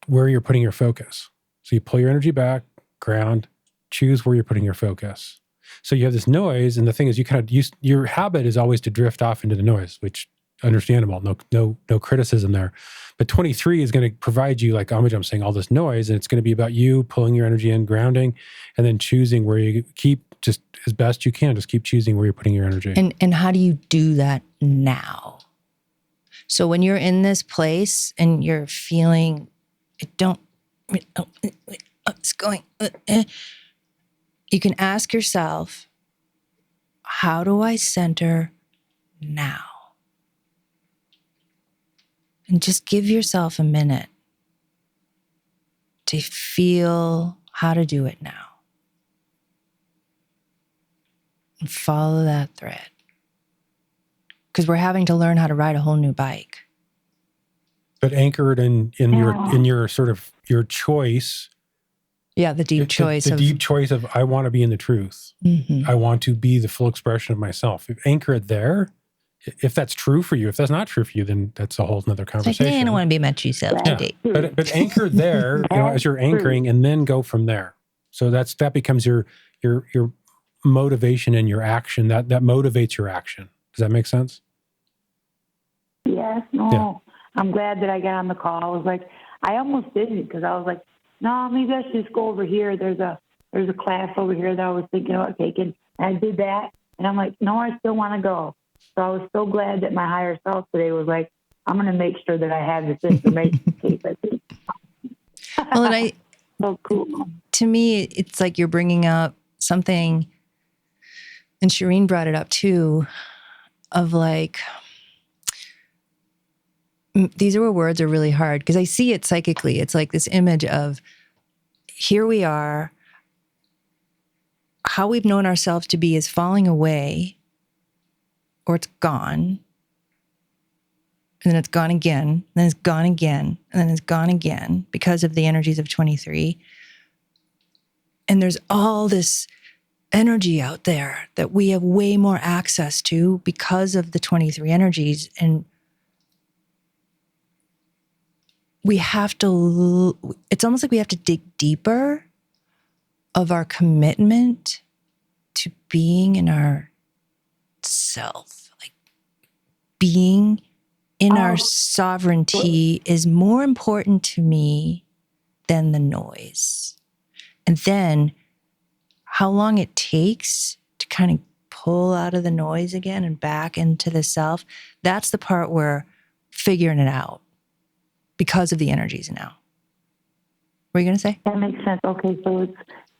where you're putting your focus. So you pull your energy back, ground, choose where you're putting your focus. So you have this noise, and the thing is, your habit is always to drift off into the noise, which understandable, no criticism there. But 23 is going to provide you, like I'm saying, all this noise, and it's going to be about you pulling your energy in, grounding, and then choosing where you keep, just as best you can, just keep choosing where you're putting your energy. And how do you do that now? So when you're in this place and you're feeling it's going, you can ask yourself, how do I center now? And just give yourself a minute to feel how to do it now. And follow that thread. Because we're having to learn how to ride a whole new bike. But anchored in your sort of your choice. Yeah, the deep choice. The deep choice of, I want to be in the truth. Mm-hmm. I want to be the full expression of myself. Anchor it there. If that's true for you, if that's not true for you, then that's a whole nother conversation. I don't want to be my true self today. But anchor there, as you're anchoring, and then go from there. So that becomes your motivation and your action. That motivates your action. Does that make sense? Yes. No. Yeah. I'm glad that I got on the call. I was like, I almost didn't, because I was like, no, maybe I should just go over here. There's a class over here that I was thinking about taking. And I did that. And I'm like, no, I still want to go. So I was so glad that my higher self today was like, I'm going to make sure that I have this information in case I think. Well, and so cool. To me, it's like you're bringing up something, and Shireen brought it up too, of like, these words are really hard because I see it psychically. It's like this image of, here we are, how we've known ourselves to be is falling away, or it's gone, and then it's gone again, and then it's gone again, and then it's gone again because of the energies of 23. And there's all this energy out there that we have way more access to because of the 23 energies. And we have to, it's almost like we have to dig deeper of our commitment to being in our self. Like being in our sovereignty is more important to me than the noise. And then how long it takes to kind of pull out of the noise again and back into the self, that's the part where figuring it out because of the energies now. What are you going to say? That makes sense. Okay, so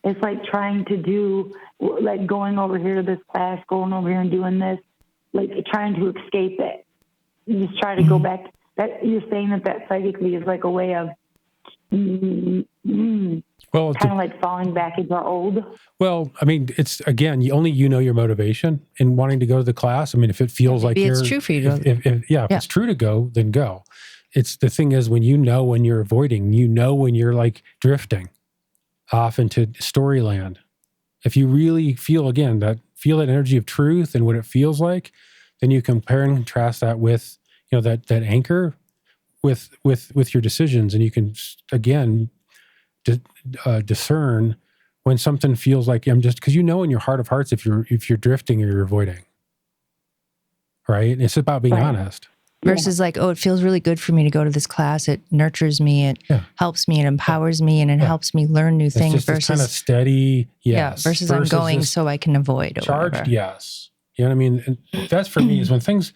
it's like trying to do, like going over here to this class, going over here and doing this, like trying to escape it. You just try to go back. That you're saying that psychically is like a way of kind of like falling back into our old. Well, I mean, it's again, you know your motivation in wanting to go to the class. I mean, if it feels like it's true for you to if it's true to go, then go. It's the thing is when you're avoiding, when you're like drifting off into storyland. If you really feel that energy of truth and what it feels like, then you compare and contrast that with, that anchor with your decisions. And you can, again, discern when something feels like because in your heart of hearts, if you're drifting or you're avoiding, right? It's about being honest. Versus like, it feels really good for me to go to this class. It nurtures me. It helps me. It empowers me, and it helps me learn new things. Versus kind of steady, yes. Versus I'm going so I can avoid. Or charged, whatever. yes. You know what I mean? And that's for me is when things.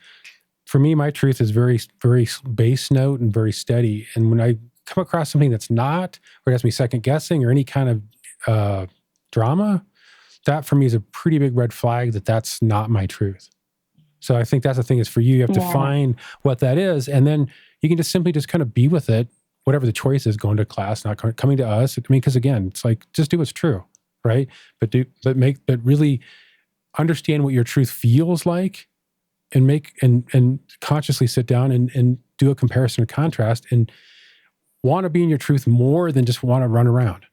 For me, my truth is very, very bass note and very steady. And when I come across something that's not, or it has me second guessing, or any kind of drama, that for me is a pretty big red flag that's not my truth. So I think that's the thing is for you have to find what that is, and then you can just simply just kind of be with it, whatever the choice is, going to class, not coming to us. I mean, because again, it's like, just do what's true, right? But really understand what your truth feels like, and consciously sit down and do a comparison or contrast, and want to be in your truth more than just want to run around.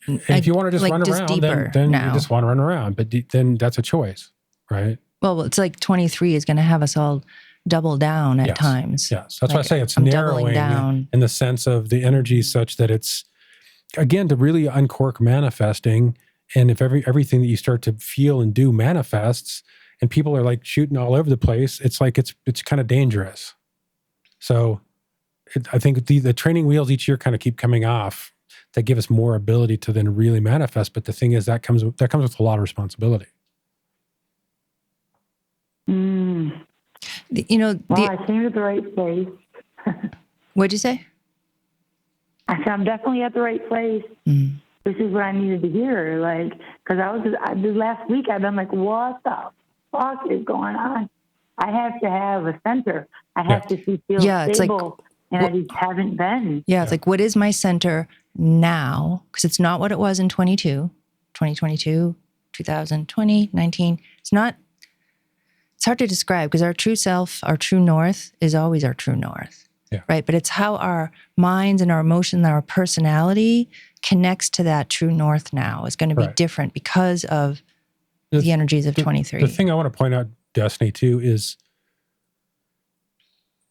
And if you want to just run around, then you just want to run around. But then that's a choice, right? Well, it's like 23 is going to have us all double down at times. Yes, that's why I say it's narrowing down in the sense of the energy such that it's again, to really uncork manifesting. And if everything that you start to feel and do manifests, and people are like shooting all over the place, it's like it's kind of dangerous. So I think the training wheels each year kind of keep coming off that give us more ability to then really manifest. But the thing is that comes with a lot of responsibility. I came to the right place. What'd you say? I said, I'm definitely at the right place. This is what I needed to hear. Like, because this last week I've been like, what the fuck is going on? I have to have a center. I have to feel it's stable. And I just haven't been. Yeah, it's like, what is my center now? Because it's not what it was in 2022, 2020, 19. It's hard to describe because our true self, our true north is always our true north. Yeah. Right. But it's how our minds and our emotions and our personality connects to that true north now is going to be different because of the energies of 23. The thing I want to point out, Destiny, too, is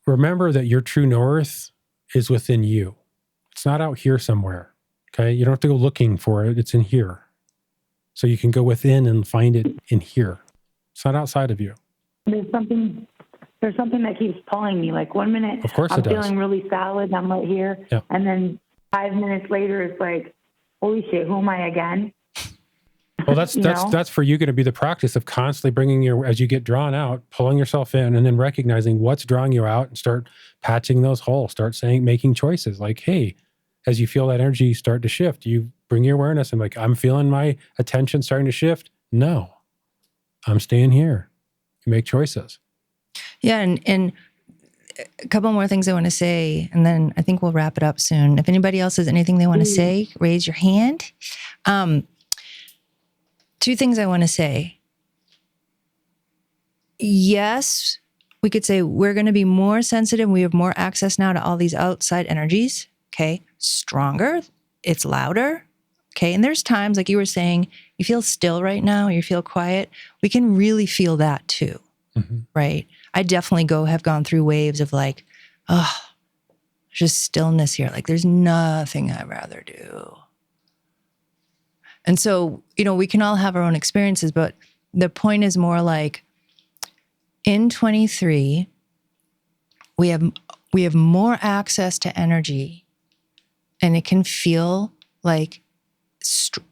remember that your true north is within you. It's not out here somewhere. Okay. You don't have to go looking for it. It's in here. So you can go within and find it in here. It's not outside of you. There's something that keeps pulling me. Like 1 minute, of course I'm it does. feeling really solid and I'm right here. Yeah. And then 5 minutes later, it's like, holy shit, who am I again? Well, that's for you going to be the practice of constantly bringing as you get drawn out, pulling yourself in and then recognizing what's drawing you out and start patching those holes, making choices like, hey, as you feel that energy start to shift, you bring your awareness and like, I'm feeling my attention starting to shift. No, I'm staying here. You make choices. Yeah. And a couple more things I want to say, and then I think we'll wrap it up soon. If anybody else has anything they want to say, raise your hand. Two things I want to say. Yes, we could say we're going to be more sensitive. We have more access now to all these outside energies. Okay. Stronger. It's louder. Okay. And there's times, like you were saying, you feel still right now, you feel quiet. We can really feel that too. Mm-hmm. Right. I definitely have gone through waves of like, oh, just stillness here. Like there's nothing I'd rather do. And so, we can all have our own experiences, but the point is more like in 23, we have more access to energy and it can feel like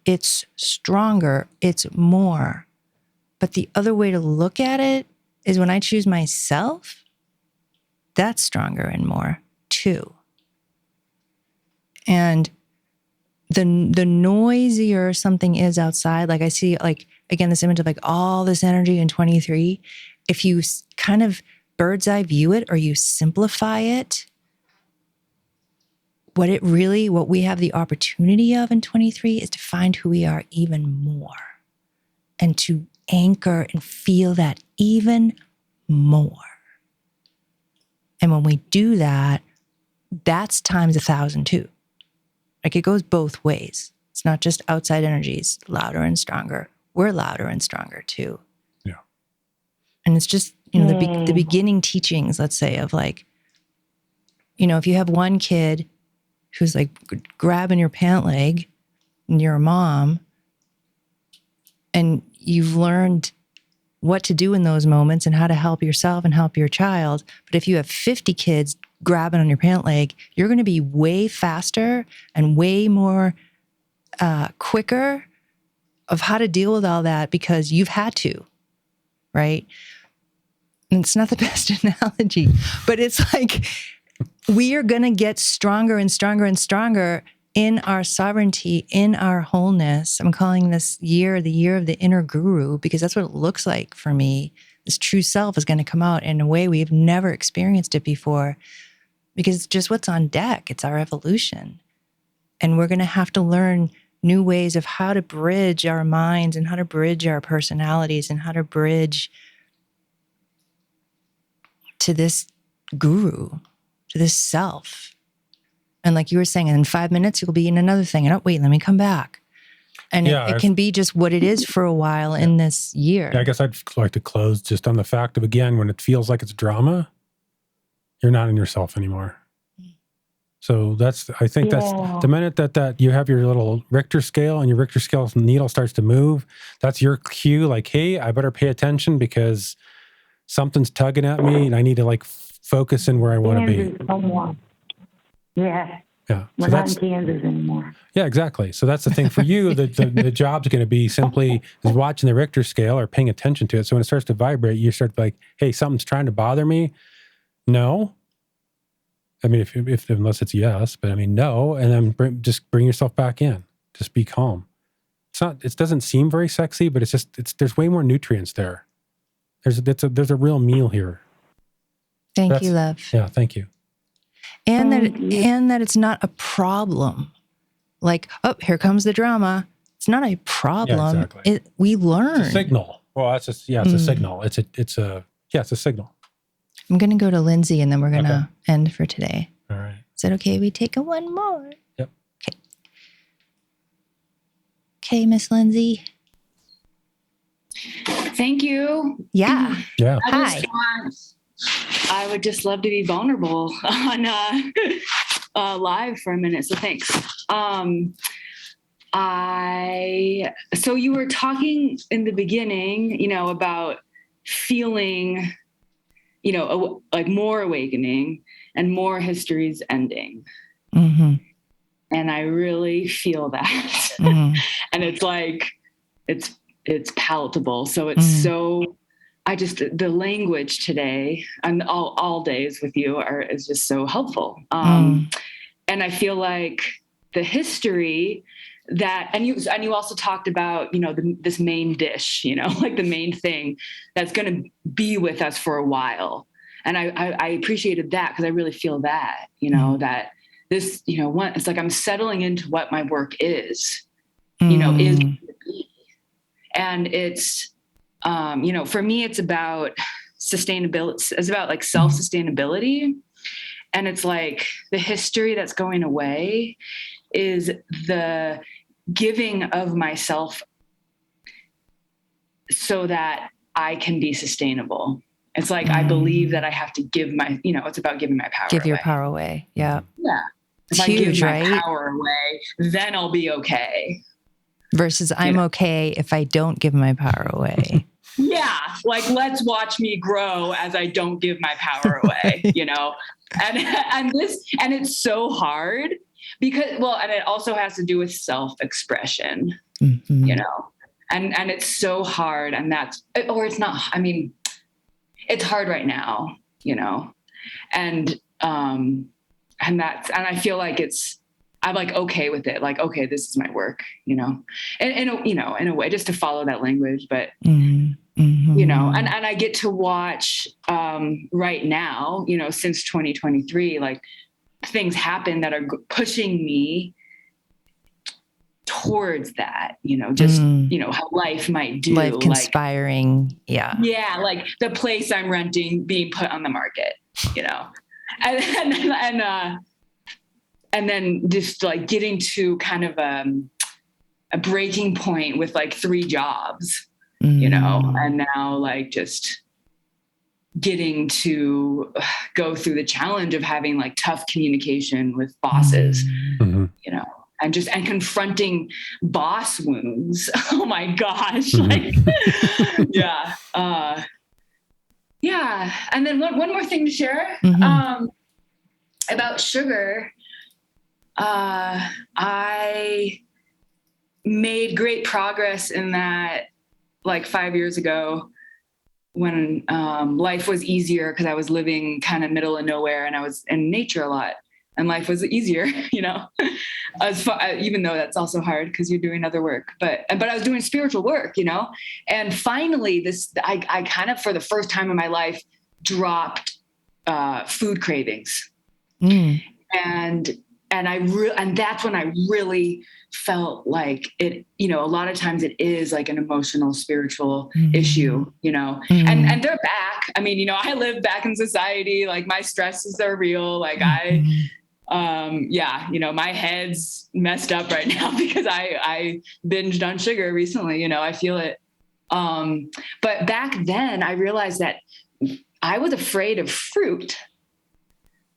it's stronger, it's more. But the other way to look at it is when I choose myself, that's stronger and more too. And the noisier something is outside, like I see, like, again, this image of like all this energy in 23, if you kind of bird's eye view it or you simplify it, what we have the opportunity of in 23 is to find who we are even more and to anchor and feel that even more. And when we do that, that's times 1,000 too. Like it goes both ways. It's not just outside energies, louder and stronger. We're louder and stronger too. Yeah. And it's just, the beginning teachings, let's say, of like, if you have one kid who's like grabbing your pant leg and you're a mom and you've learned what to do in those moments and how to help yourself and help your child. But if you have 50 kids grabbing on your pant leg, you're going to be way faster and way more quicker of how to deal with all that because you've had to, right? And it's not the best analogy, but it's like we are going to get stronger and stronger and stronger in our sovereignty, in our wholeness. I'm calling this year the year of the inner guru because that's what it looks like for me. This true self is going to come out in a way we've never experienced it before because it's just what's on deck. It's our evolution. And we're going to have to learn new ways of how to bridge our minds and how to bridge our personalities and how to bridge to this guru, to this self. And like you were saying, in 5 minutes, you'll be in another thing. And wait, let me come back. And it can be just what it is for a while in this year. Yeah, I guess I'd like to close just on the fact of, again, when it feels like it's drama, you're not in yourself anymore. So I think that's Yeah. the minute that you have your little Richter scale and your Richter scale needle starts to move, that's your cue. Like, hey, I better pay attention because something's tugging at me and I need to like focus in where I want to be. Kansas no more. Yeah. Yeah. We're So not in Kansas anymore. yeah, exactly. So that's the thing for you. The job's going to be simply is watching the Richter scale or paying attention to it. So when it starts to vibrate, you start to be like, hey, something's trying to bother me. No. I mean, if unless it's yes, but I mean, no. And then just bring yourself back in. Just be calm. It doesn't seem very sexy, but there's way more nutrients there. There's a real meal here. Thank you, love. Yeah. Thank you. And Thank you. that it's not a problem. Like, oh, here comes the drama. It's not a problem. Yeah, exactly. We learn. It's a signal. Well, it's a signal. It's a signal. I'm going to go to Lindsay and then we're going to end for today. All right. Is that okay? We take one more. Yep. Okay, Miss Lindsay. Thank you. Yeah. Yeah. Hi. I would just love to be vulnerable on live for a minute. So thanks. So you were talking in the beginning, about feeling, like more awakening and more histories ending. Mm-hmm. And I really feel that. Mm-hmm. And it's like, it's palatable. So it's so, the language today and all days with you is just so helpful. And I feel like the history that, and you also talked about, this main dish, like the main thing that's going to be with us for a while. And I appreciated that because I really feel that, that this, it's like I'm settling into what my work is, is, and it's, for me, it's about sustainability. It's about like self-sustainability. And it's like the history that's going away is the giving of myself so that I can be sustainable. It's like, I believe that I have to give it's about giving my power away. Give your power away. Yeah. Yeah. It's if I huge, give my right? power away, then I'll be okay. Versus I'm okay if I don't give my power away. Yeah. Like, let's watch me grow as I don't give my power away, and it's so hard because, and it also has to do with self-expression, Mm-hmm. and it's so hard it's not, it's hard right now, and I feel like I'm like, okay with it. Like, okay, this is my work, in a way, just to follow that language, but, and I get to watch, right now, since 2023, like things happen that are pushing me towards that, how life might do. Life conspiring. Yeah. Yeah. Like the place I'm renting being put on the market, and then just like getting to kind of a breaking point with like 3 jobs, and now like just getting to go through the challenge of having like tough communication with bosses, and confronting boss wounds. Oh my gosh. Like, yeah. Yeah. And then one more thing to share, about sugar. I made great progress in that like 5 years ago when life was easier because I was living kind of middle of nowhere and I was in nature a lot and life was easier, even though that's also hard because you're doing other work, but I was doing spiritual work, and finally I kind of, for the first time in my life, dropped food cravings. And that's when I really felt like it, a lot of times it is like an emotional, spiritual issue, and they're back. I live back in society. Like my stresses are real. Like my head's messed up right now because I binged on sugar recently, I feel it. But back then I realized that I was afraid of fruit.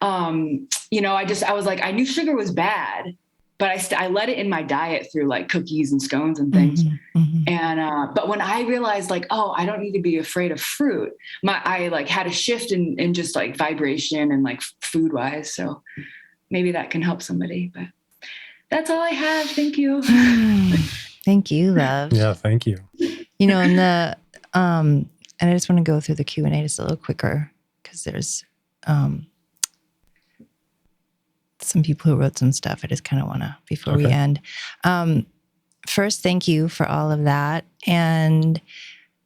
I was like, I knew sugar was bad, but I let it in my diet through like cookies and scones and things. And, but when I realized like, oh, I don't need to be afraid of fruit, I like had a shift in just like vibration and like food wise. So maybe that can help somebody, but that's all I have. Thank you. Thank you, love. Yeah, thank you. You know, and and I just want to go through the Q&A just a little quicker because there's some people who wrote some stuff. I just kind of want to, before we end. First, thank you for all of that and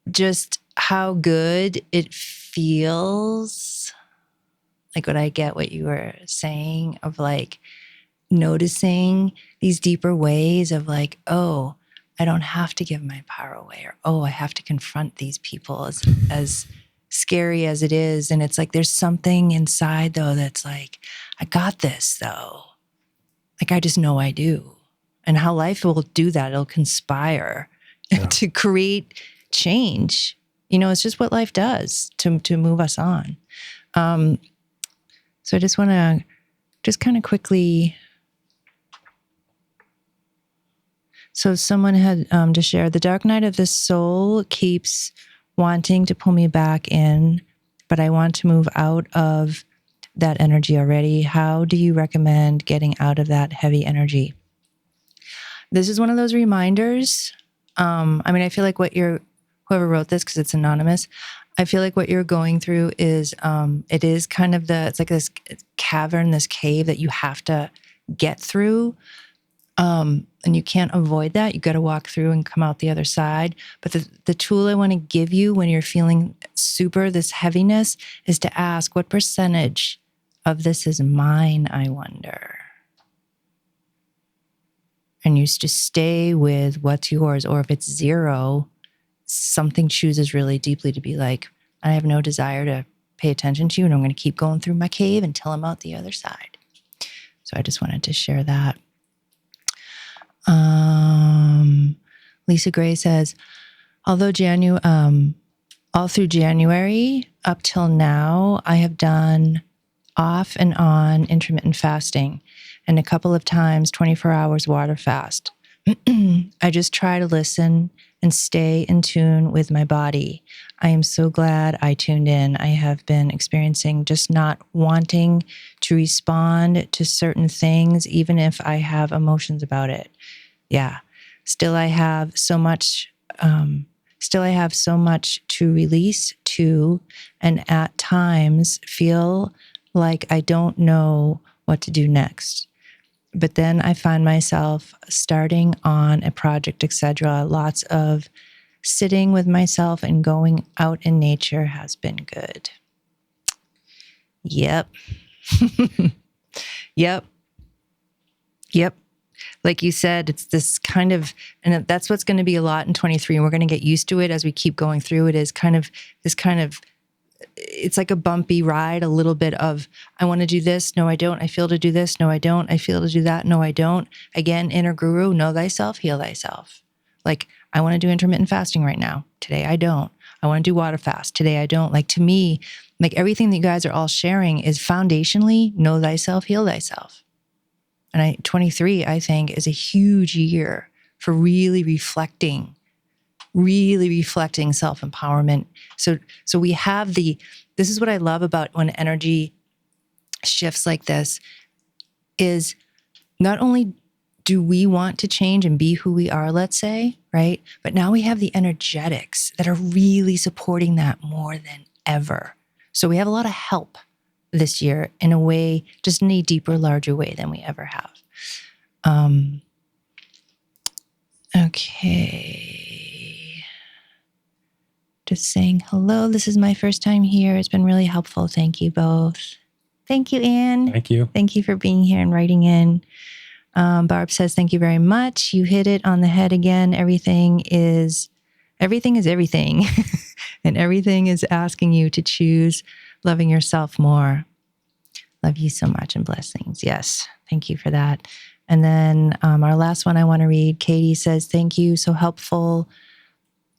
just how good it feels. Like what I get what you were saying of like noticing these deeper ways of like, oh, I don't have to give my power away, or oh, I have to confront these people as scary as it is. And it's like there's something inside though that's like, I got this though. Like I just know I do. And how life will do that, it'll conspire to create change. You know, it's just what life does to move us on. So I just want to just kind of quickly. So someone had to share, the dark night of the soul keeps wanting to pull me back in, but I want to move out of that energy already. How do you recommend getting out of that heavy energy? This is one of those reminders. I mean, I feel like whoever wrote this, because it's anonymous, I feel like what you're going through is, it is kind of it's like this cavern, this cave that you have to get through. And you can't avoid that. You got to walk through and come out the other side. But the tool I want to give you when you're feeling this heaviness is to ask, what percentage of this is mine, I wonder? And you just stay with what's yours. Or if it's zero, something chooses really deeply to be like, I have no desire to pay attention to you, and I'm going to keep going through my cave until I'm out the other side. So I just wanted to share that. Lisa Gray says, although all through January up till now, I have done off and on intermittent fasting and a couple of times 24 hours water fast. I just try to listen and stay in tune with my body. I am so glad I tuned in. I have been experiencing just not wanting to respond to certain things, even if I have emotions about it. Yeah. Still I have so much to release to, and at times feel like I don't know what to do next. But then I find myself starting on a project, etc. Lots of sitting with myself and going out in nature has been good. Yep. Yep. Like you said, it's this kind of, and that's what's going to be a lot in 23, and we're going to get used to it as we keep going through it, is kind of this kind of, it's like a bumpy ride, a little bit of, I want to do this. No, I don't. I feel to do this. No, I don't. I feel to do that. No, I don't. Again, inner guru, know thyself, heal thyself. Like, I want to do intermittent fasting right now. Today, I don't. I want to do water fast. Today, I don't. Like, to me, like everything that you guys are all sharing is foundationally know thyself, heal thyself. And 23, I think, is a huge year for really reflecting self-empowerment. So we have this is what I love about when energy shifts like this, is not only do we want to change and be who we are, let's say, right? But now we have the energetics that are really supporting that more than ever. So we have a lot of help this year in a way, just in a deeper, larger way than we ever have. Okay. Just saying hello. This is my first time here. It's been really helpful. Thank you both. Thank you, Anne. Thank you. Thank you for being here and writing in. Barb says, thank you very much. You hit it on the head again. Everything is everything. And everything is asking you to choose loving yourself more. Love you so much and blessings. Yes. Thank you for that. And then our last one I want to read, Katie says, thank you. So helpful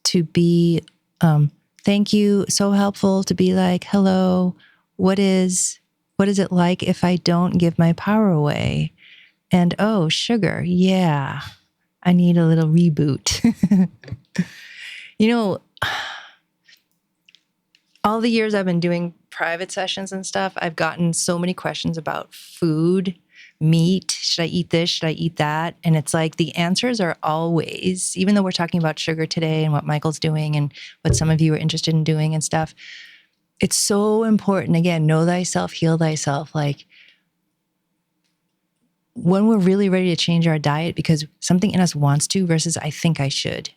to be, thank you. So helpful to be like, hello, what is What is it like if I don't give my power away? And oh, sugar. Yeah, I need a little reboot. You know, all the years I've been doing private sessions and stuff, I've gotten so many questions about food, meat. Should I eat this? Should I eat that? And it's like the answers are always, even though we're talking about sugar today and what Michael's doing and what some of you are interested in doing and stuff, it's so important. Again, know thyself, heal thyself. Like when we're really ready to change our diet because something in us wants to versus I think I should.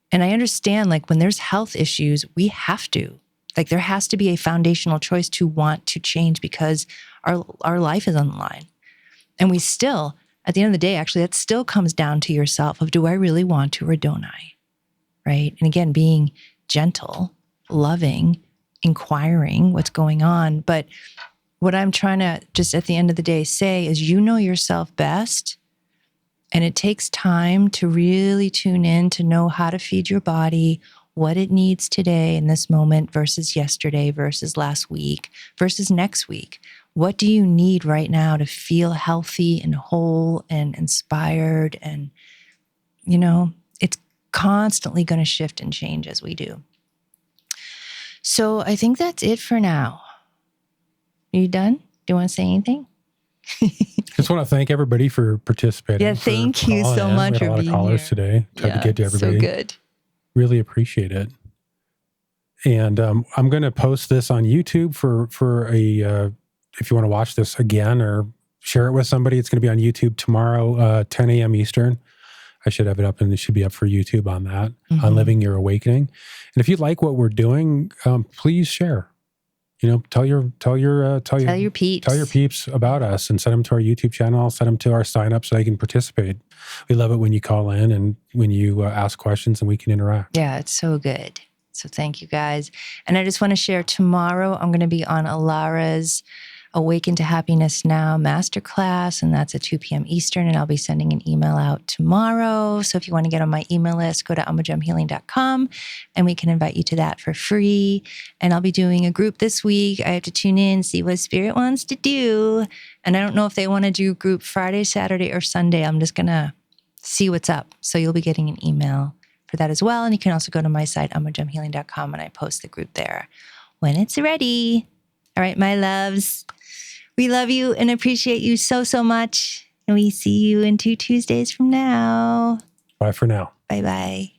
And I understand, like, when there's health issues, we have to. Like, there has to be a foundational choice to want to change because our life is on the line. And we still, at the end of the day, actually, that still comes down to yourself of, do I really want to or don't I? Right? And again, being gentle, loving, inquiring what's going on. But what I'm trying to just at the end of the day say is, you know yourself best. And it takes time to really tune in to know how to feed your body, what it needs today in this moment versus yesterday versus last week versus next week. What do you need right now to feel healthy and whole and inspired? And, you know, it's constantly going to shift and change as we do. So I think that's it for now. Are you done? Do you want to say anything? Just want to thank everybody for participating. Yeah, thank you so much We had a for lot of being callers here. today. Tried to get to everybody. So good. Really appreciate it. And I'm going to post this on YouTube for a if you want to watch this again or share it with somebody. It's going to be on YouTube tomorrow, 10 a.m. Eastern. I should have it up, and it should be up for YouTube on that, on Living Your Awakening. And if you like what we're doing, please share. You know, tell your peeps. Tell your peeps about us and send them to our YouTube channel, send them to our sign up so they can participate. We love it when you call in and when you ask questions and we can interact. Yeah, it's so good. So thank you guys. And I just want to share tomorrow, I'm going to be on Alara's Awaken to Happiness Now masterclass, and that's at 2 p.m. Eastern, and I'll be sending an email out tomorrow. So if you want to get on my email list, go to almajamhealing.com, and we can invite you to that for free. And I'll be doing a group this week. I have to tune in, see what Spirit wants to do. And I don't know if they want to do group Friday, Saturday, or Sunday. I'm just going to see what's up. So you'll be getting an email for that as well. And you can also go to my site, almajamhealing.com, and I post the group there when it's ready. All right, my loves. We love you and appreciate you so, so much. And we see you in 2 Tuesdays from now. Bye for now. Bye-bye.